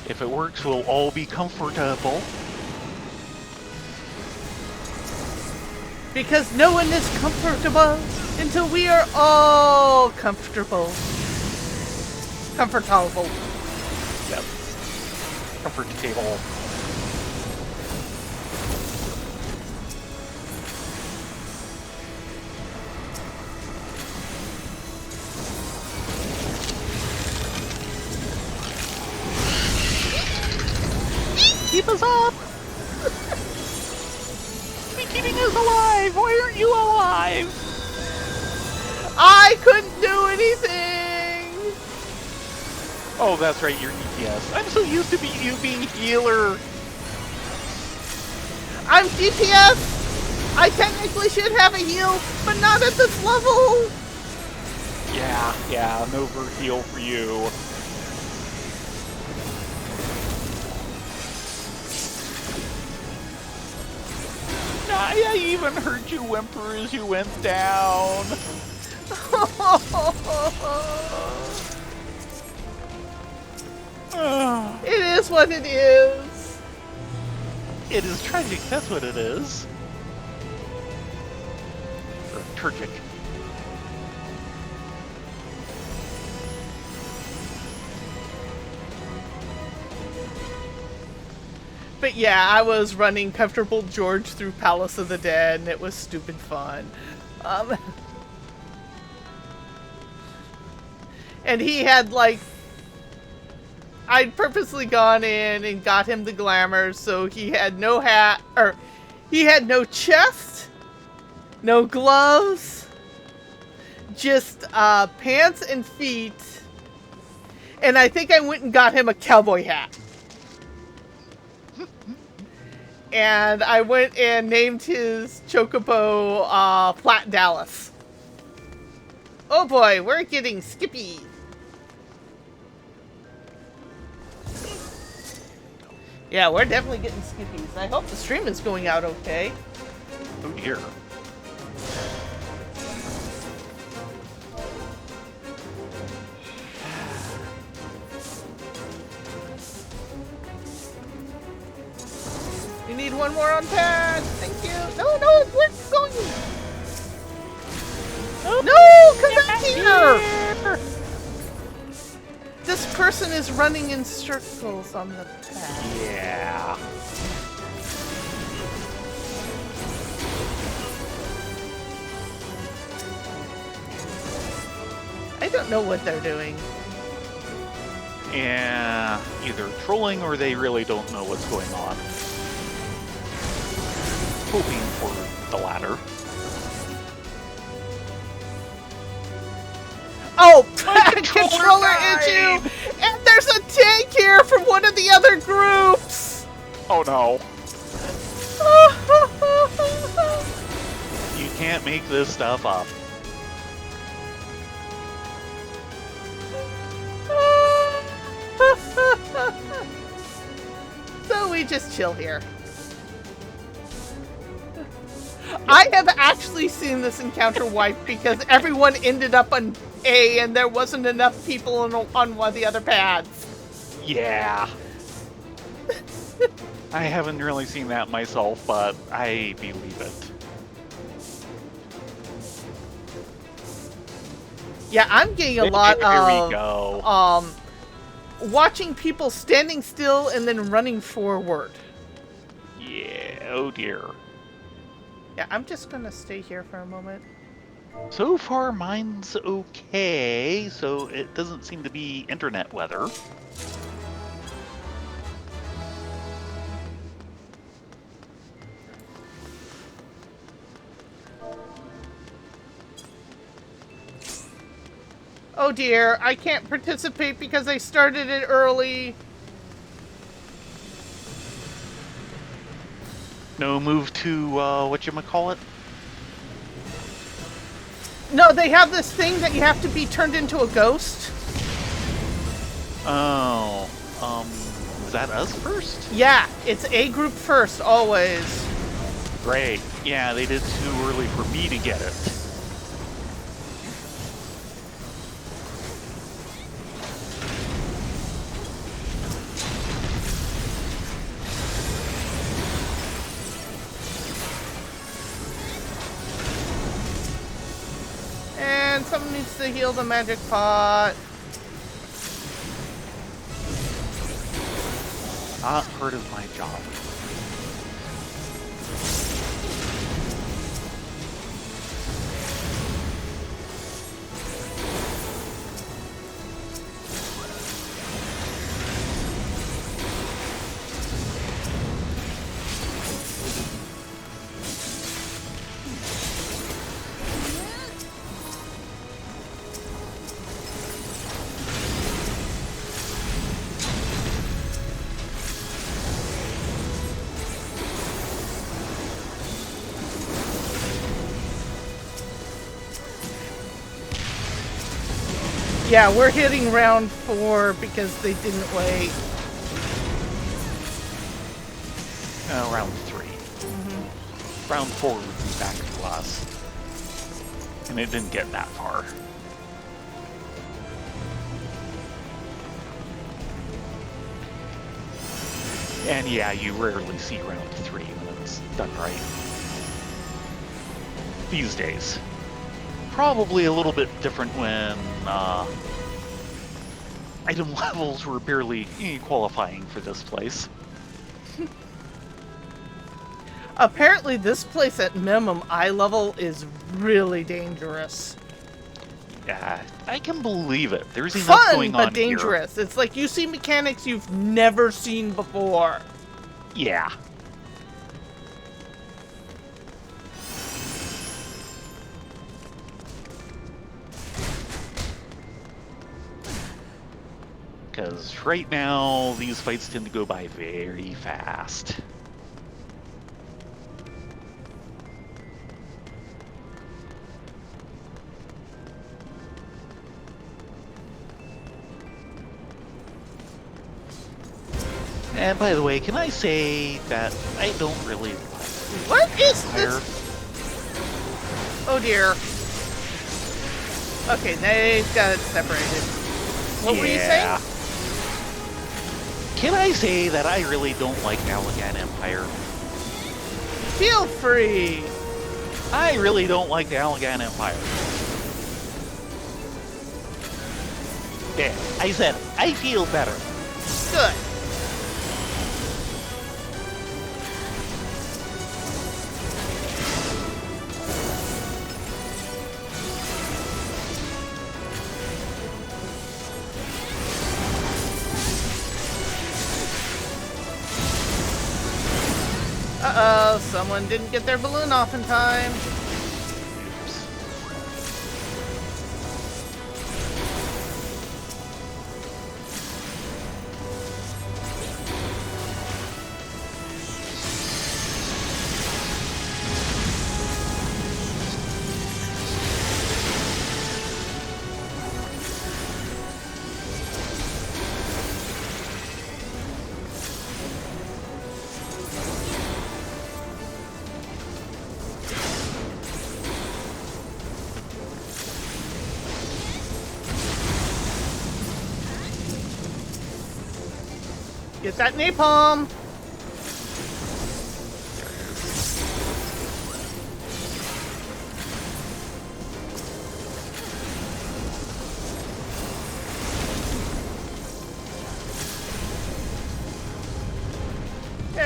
If it works, we'll all be comfortable. Because no one is comfortable until we are all comfortable. Comfortable. Yep. Comfort table. Keep us up! Be keeping us alive! Why aren't you alive? I couldn't do anything! Oh, that's right, you're DPS. I'm so used to you being healer. I'm DPS! I technically should have a heal, but not at this level! Yeah, no heal for you. I even heard you whimper as you went down. It is what it is. It is tragic, that's what it is. Or turgic. But yeah, I was running Comfortable George through Palace of the Dead, and it was stupid fun. And he had, like... I'd purposely gone in and got him the glamour, so he had no hat, or... He had no chest, no gloves, just pants and feet, and I think I went and got him a cowboy hat. And I went and named his chocobo Flat Dallas. Oh boy, we're getting skippy. Yeah, we're definitely getting skippies. I hope the stream is going out okay. Oh dear. We need one more on pad. Thank you. No, where's it going? No, come back here. This person is running in circles on the pad. Yeah. I don't know what they're doing. Yeah, either trolling or they really don't know what's going on. Hoping for the latter. Oh, controller issue! And there's a tank here from one of the other groups! Oh no. You can't make this stuff up. So we just chill here. I have actually seen this encounter wiped because everyone ended up on A and there wasn't enough people on one of the other pads. Yeah. I haven't really seen that myself, but I believe it. Yeah, I'm getting a lot There we of go. watching people standing still and then running forward. Yeah, oh dear. Yeah, I'm just gonna stay here for a moment. So far, mine's okay, so it doesn't seem to be internet weather. Oh dear, I can't participate because I started it early. No move to, whatchamacallit? No, they have this thing that you have to be turned into a ghost. Oh, is that us first? Yeah, it's A group first, always. Great. Yeah, they did too early for me to get it. And someone needs to heal the magic pot. Not part of my job. Yeah, we're hitting round 4 because they didn't wait. Round 3. Mm-hmm. Round 4 would be back to us. And it didn't get that far. And yeah, you rarely see round 3 when it's done right. These days. Probably a little bit different when item levels were barely qualifying for this place. Apparently this place at minimum eye level is really dangerous. Yeah, I can believe it. There's enough Fun, going on but dangerous. here. It's like you see mechanics you've never seen before. Yeah. Because right now, these fights tend to go by very fast. And by the way, can I say that I don't really like What is fire? this? Oh dear. Okay, they've got it separated. What were you saying? Can I say that I really don't like Allagan Empire? Feel free. I really don't like the Allagan Empire. Yeah, I said I feel better. Good. Uh-oh, someone didn't get their balloon off in time. Get that napalm!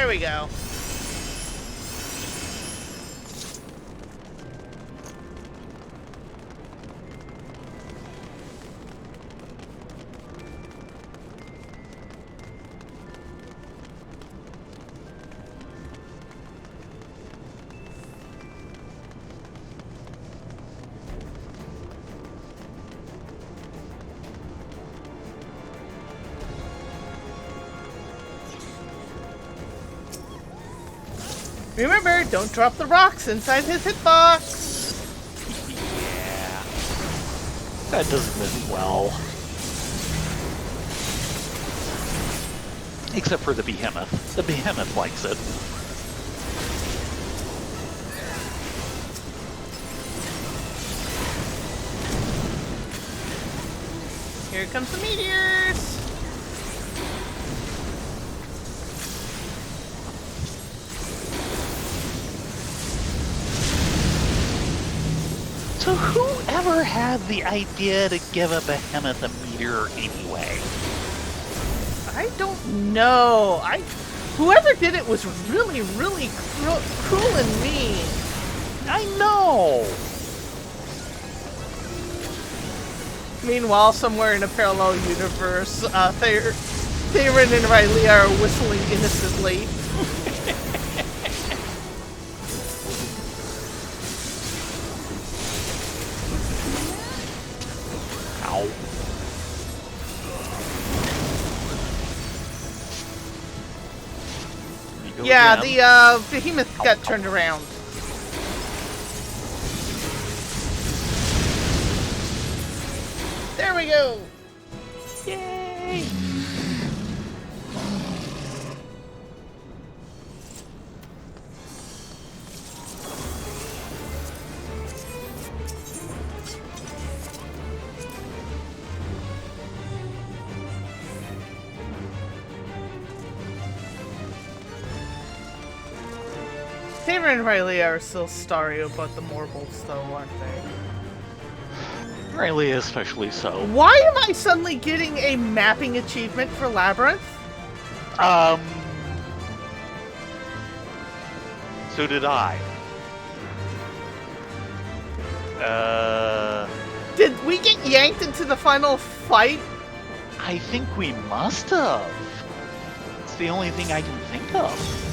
There we go. Remember, don't drop the rocks inside his hitbox. Yeah. That doesn't end well. Except for the behemoth. The behemoth likes it. Here comes the meteors. So whoever had the idea to give a behemoth a meteor anyway? I don't know. Whoever did it was really, really cruel and mean. I know! Meanwhile, somewhere in a parallel universe, Theron and Riley are whistling innocently. Ow. Yeah, again. the behemoth got turned around. There we go! Yay! Tamer and Riley are still starry about the Morbles, though, aren't they? Riley especially so. Why am I suddenly getting a mapping achievement for Labyrinth? So did I. Did we get yanked into the final fight? I think we must have. It's the only thing I can think of.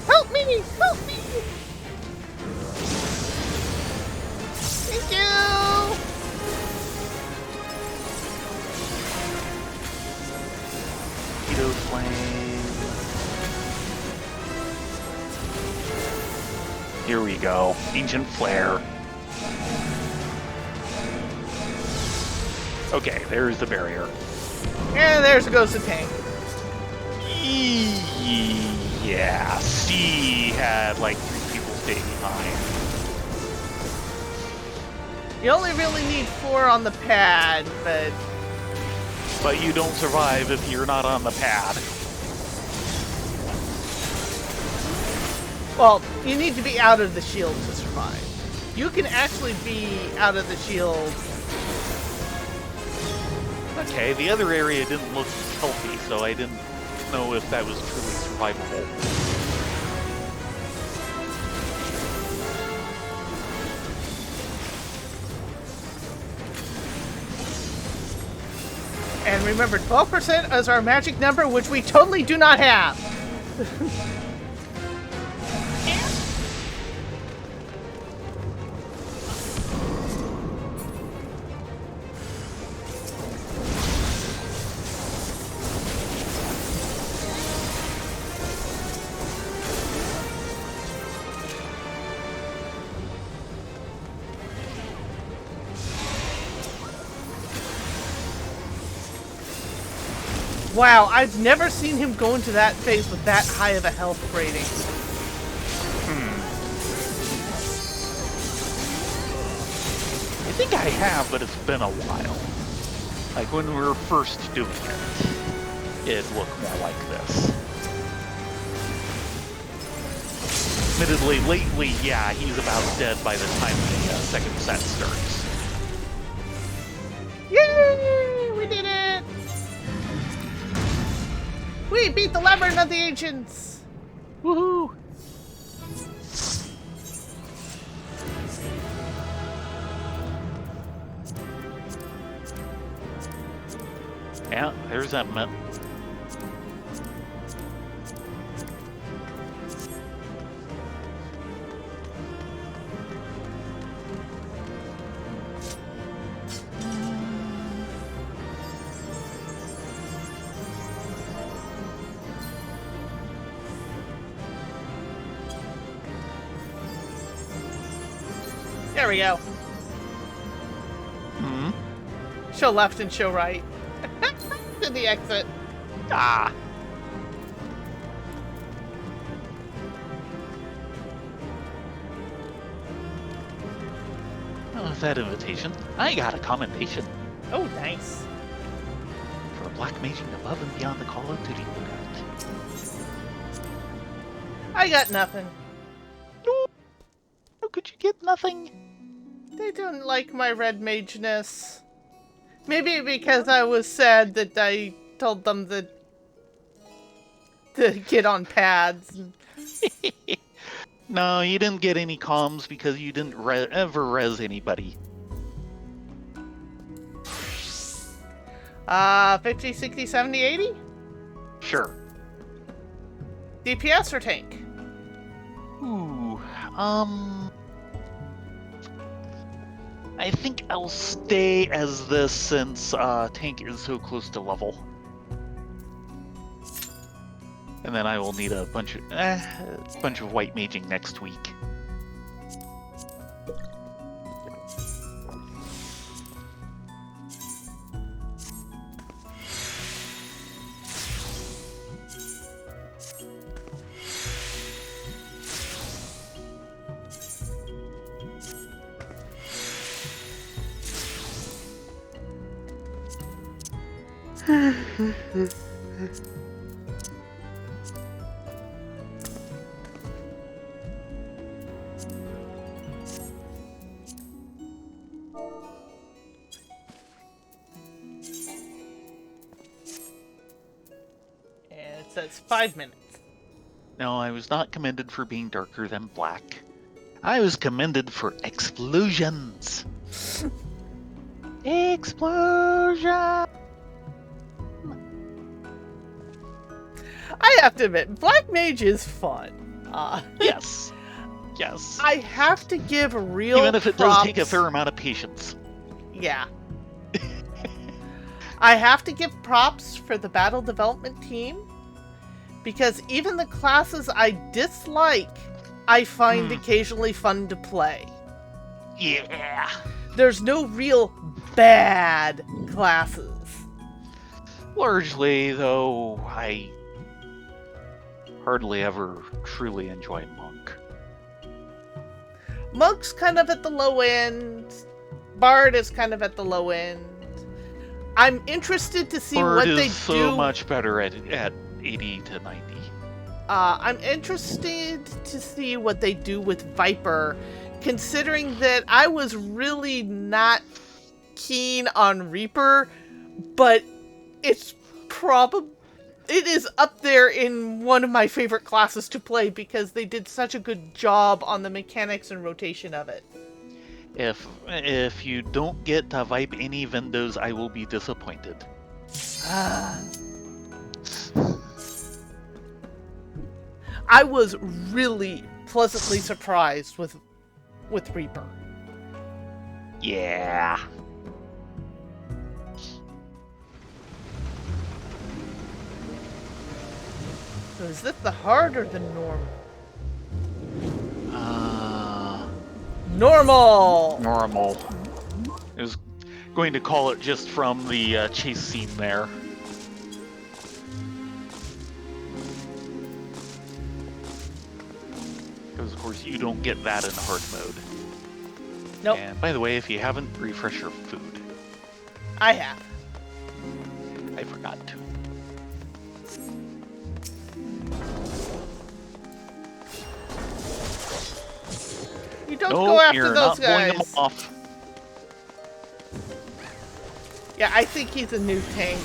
Help me! Help me! Thank you! Keto flame. Here we go. Ancient flare. Okay, there's the barrier. And there's goes the tank. Yeah, C had like 3 people stay behind. You only really need 4 on the pad, but... But you don't survive if you're not on the pad. Well, you need to be out of the shield to survive. You can actually be out of the shield. Okay, the other area didn't look healthy, so I didn't know if that was truly survivable. And remember, 12% is our magic number, which we totally do not have. Wow, I've never seen him go into that phase with that high of a health rating. think I have, but it's been a while. Like when we were first doing it, it looked more like this. Admittedly, lately, yeah, he's about dead by the time the second set starts. Yay! We did it! We beat the Labyrinth of the Ancients! Woohoo! Yeah, there's that map. There we go. Hmm? Show left and show right. To the exit. Ah! Well, with that invitation, I got a commendation Oh, nice. for black maging above and beyond the Call of Duty loadout. I got nothing. How could you get nothing? They don't like my red mageness. Maybe because I was sad that I told them that to get on pads. No, you didn't get any comms because you didn't ever res anybody. 50, 60, 70, 80? Sure. DPS or tank? Ooh, I think I'll stay as this since tank is so close to level. And then I will need a bunch of white maging next week. And it says 5 minutes. No, I was not commended for being darker than black. I was commended for explosions. Explosion! I have to admit, Black Mage is fun. Yes. Yes. I have to give real Even if it does take a props- fair amount of patience. Yeah. I have to give props for the battle development team, because even the classes I dislike, I find occasionally fun to play. Yeah. There's no real bad classes. Largely, though, I hardly ever truly enjoy Monk. Monk's kind of at the low end. Bard is kind of at the low end. I'm interested to see Bard what is they so do. much better at 80 to 90. I'm interested to see what they do with Viper, considering that I was really not keen on Reaper, but it is up there in one of my favorite classes to play because they did such a good job on the mechanics and rotation of it. If you don't get to wipe any windows, I will be disappointed. I was really pleasantly surprised with Reaper. Yeah. So is this the hard or the norm? Normal! Normal. I was going to call it just from the chase scene there. Because, of course, you don't get that in hard mode. Nope. And by the way, if you haven't, refresh your food. I have. I forgot to. You don't No, go after you're those not blowing them guys. off. Yeah, I think he's a new tank.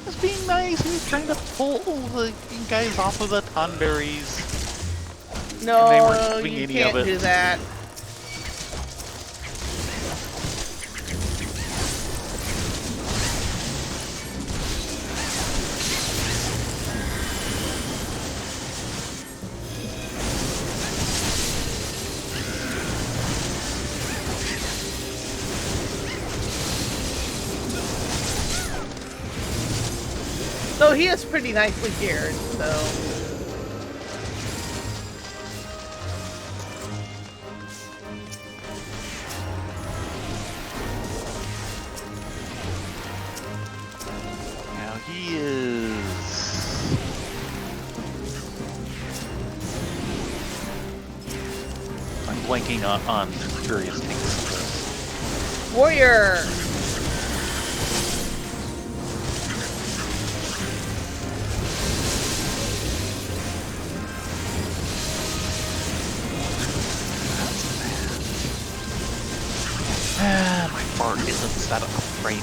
It's being nice. He's trying to pull the guys off of the tonberries. No, they weren't doing you any can't of it. do that. Though he is pretty nicely geared, so... Now he is... I'm blanking on various things. Warrior! My fart isn't set up right.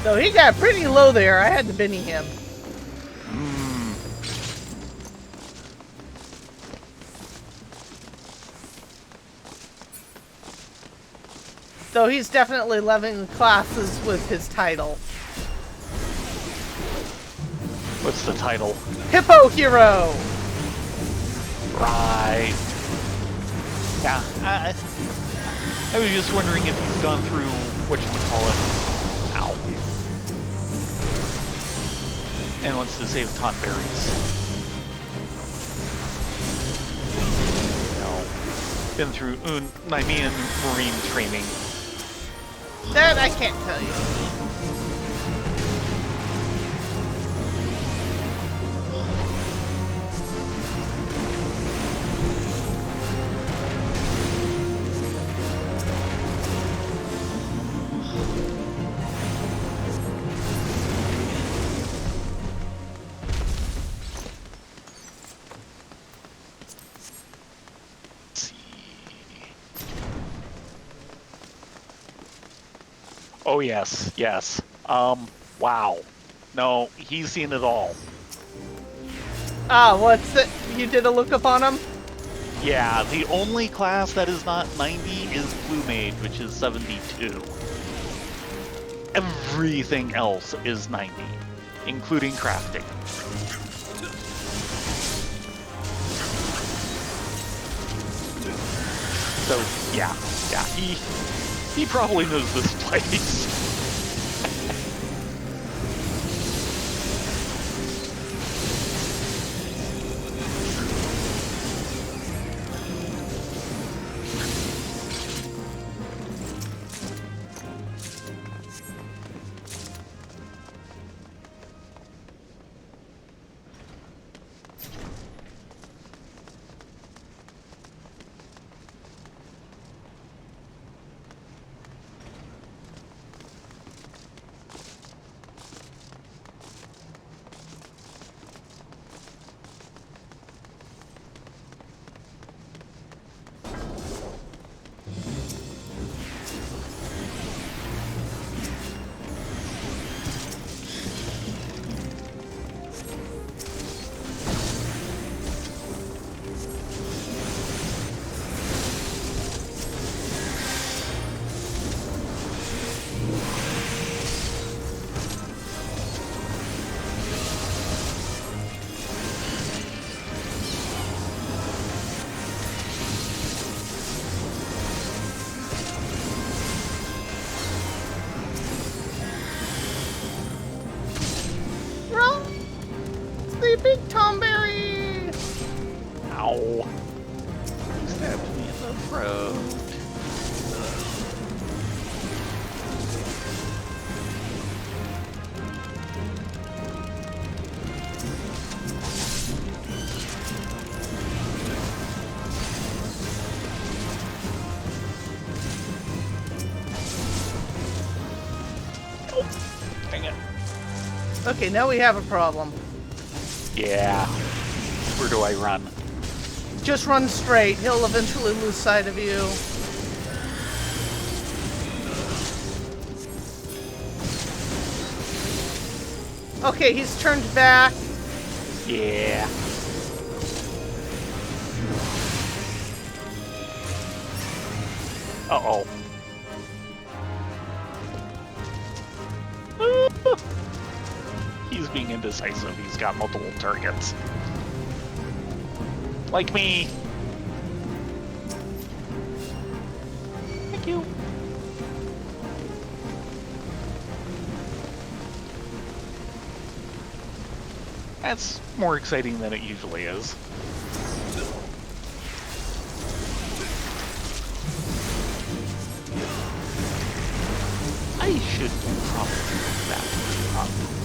So he got pretty low there. I had to Benny him. So he's definitely leveling classes with his title. What's the title? Hippo Hero! Right. Yeah, I was just wondering if you've gone through whatchamacallit. Ow. And wants to save tonberries. No. Been through Nymean Marine training. That I can't tell you. Oh yes, yes. Wow. No, he's seen it all. Ah, what's it? You did a lookup on him? Yeah, the only class that is not 90 is Blue Mage, which is 72. Everything else is 90, including crafting. So, yeah, he probably knows this place. Big Tomberry! Ow. He stabbed me in the throat. Okay, now we have a problem. Yeah. Where do I run? Just run straight. He'll eventually lose sight of you. Okay, he's turned back. Yeah. Uh-oh. He's being indecisive. He's got multiple targets. Like me. Thank you. That's more exciting than it usually is. I should probably do that.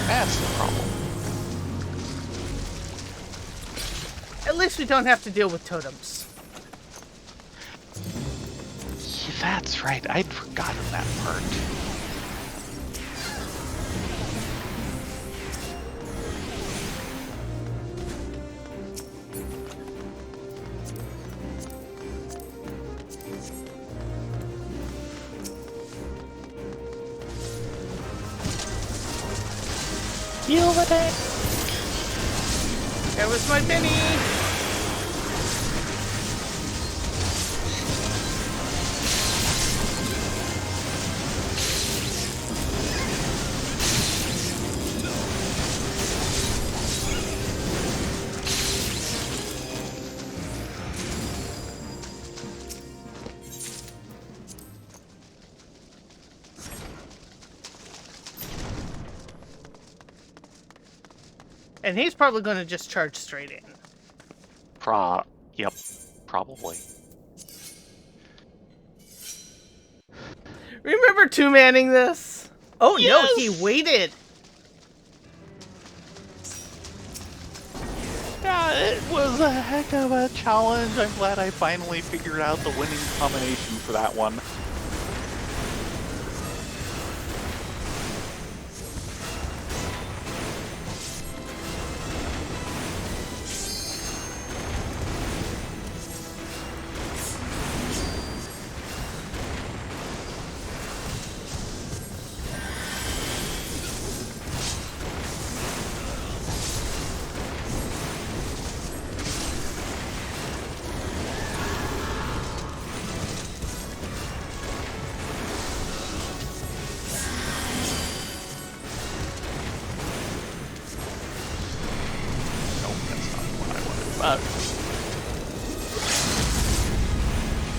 That's the problem. At least we don't have to deal with totems. Yeah, that's right. I'd forgotten that part. Heal the tank! There was my mini. And he's probably going to just charge straight in. Yep, probably. Remember two-manning this? Oh Yes! no, he waited. Yeah, it was a heck of a challenge. I'm glad I finally figured out the winning combination for that one.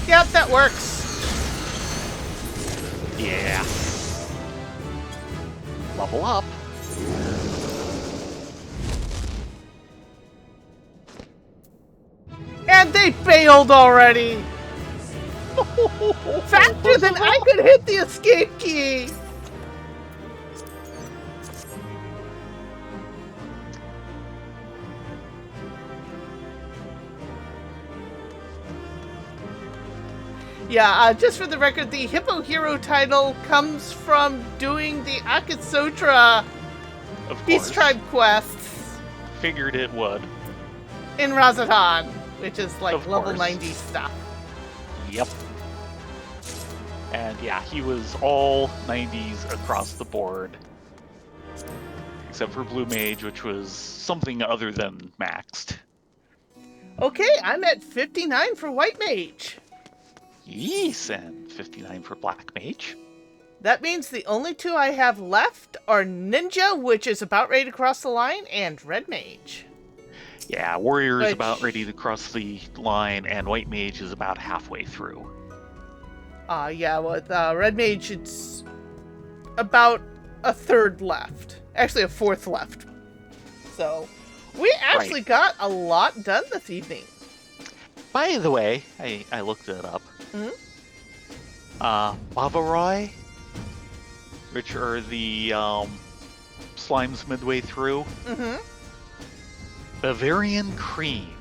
Yep, that works. Yeah. Level up. And they failed already. Faster than I could hit the escape key. Yeah, just for the record, the Hippo Hero title comes from doing the Akatsutra Of Peace course. Tribe quests Figured it would. in Razatan, which is like Of level course. 90 stuff. Yep. And yeah, he was all 90s across the board. Except for Blue Mage, which was something other than maxed. Okay, I'm at 59 for White Mage. Yes, and 59 for Black Mage. That means the only two I have left are Ninja, which is about ready to cross the line, and Red Mage. Yeah, Warrior is Which- about ready to cross the line, and White Mage is about halfway through. Yeah, with Red Mage, it's about a third left. Actually, a fourth left. So, we actually got a lot done this evening. By the way, I looked it up. Bavaroi, which are the slimes midway through. Bavarian cream,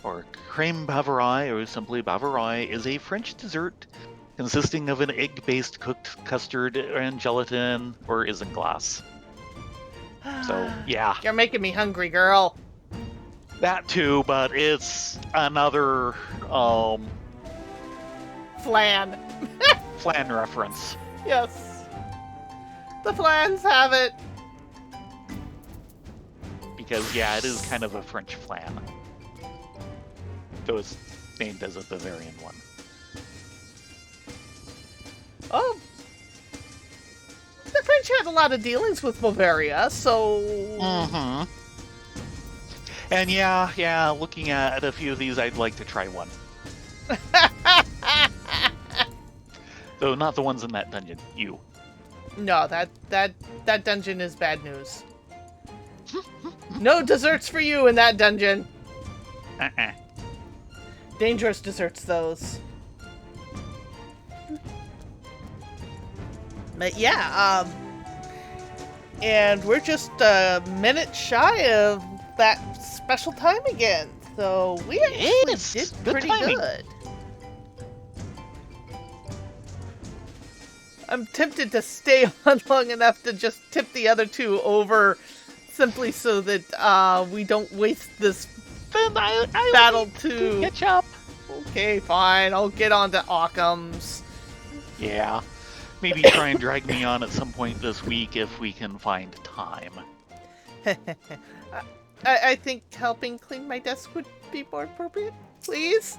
or creme Bavaroi, or simply Bavaroi, is a French dessert consisting of an egg-based cooked custard and gelatin or isinglass. So, yeah. You're making me hungry, girl. That too, but it's another Flan. flan reference. Yes. The flans have it. Because, yeah, it is kind of a French flan. So it's named as a Bavarian one. Oh. The French had a lot of dealings with Bavaria, so... And yeah, looking at a few of these, I'd like to try one. Though not the ones in that dungeon. You. No, that dungeon is bad news. No desserts for you in that dungeon. Dangerous desserts, those. But yeah, and we're just a minute shy of that special time again. So we actually did pretty good. I'm tempted to stay on long enough to just tip the other two over, simply so that we don't waste this battle to catch up. Okay, fine. I'll get on to Occam's. Yeah. Maybe try and drag me on at some point this week if we can find time. I think helping clean my desk would be more appropriate. Please?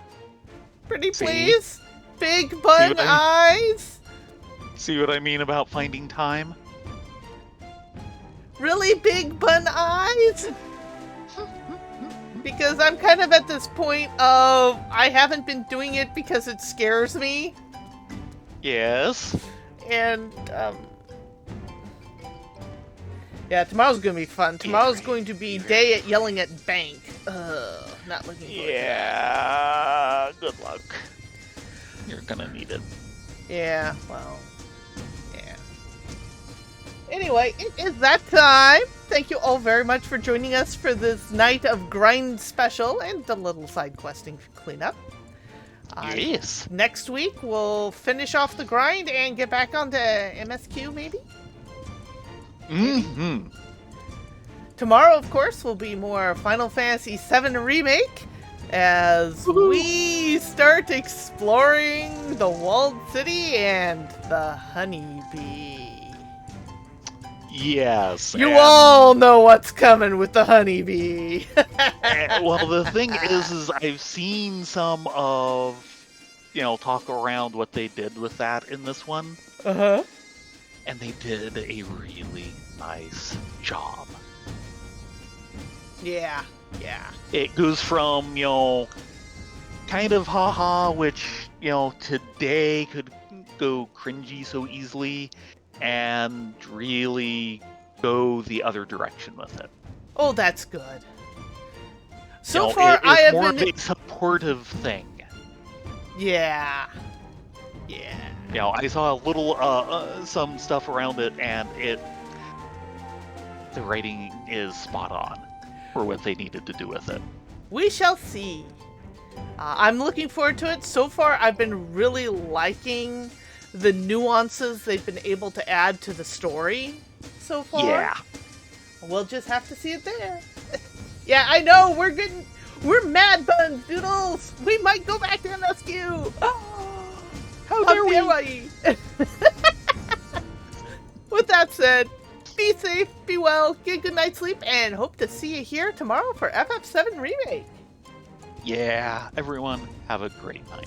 Pretty please? Big bun eyes? See what I mean about finding time? Really big bun eyes? Because I'm kind of at this point of I haven't been doing it because it scares me. Yes. And, yeah, tomorrow's gonna be fun. Tomorrow's going to be day at yelling at bank. Not looking forward to that. Yeah, good luck. You're gonna need it. Yeah, well, yeah. Anyway, it is that time. Thank you all very much for joining us for this night of grind special and a little side questing cleanup. Yes. Next week, we'll finish off the grind and get back onto MSQ, maybe? Tomorrow, of course, will be more Final Fantasy VII Remake as we start exploring the walled city and the honeybee. Yes. You all know what's coming with the honeybee. Well, the thing is I've seen some of, talk around what they did with that in this one. And they did a really nice job. Yeah. It goes from, kind of haha, which, today could go cringy so easily, and really go the other direction with it. Oh, that's good. So far, I have more been... of a supportive thing. Yeah. I saw a little, some stuff around it, and the writing is spot on for what they needed to do with it. We shall see. I'm looking forward to it. So far, I've been really liking the nuances they've been able to add to the story so far. Yeah. We'll just have to see it there. Yeah, I know, we're mad buns, doodles. We might go back to MSQ. How dare we? With that said, be safe, be well, get a good night's sleep, and hope to see you here tomorrow for FF7 Remake. Yeah, everyone, have a great night.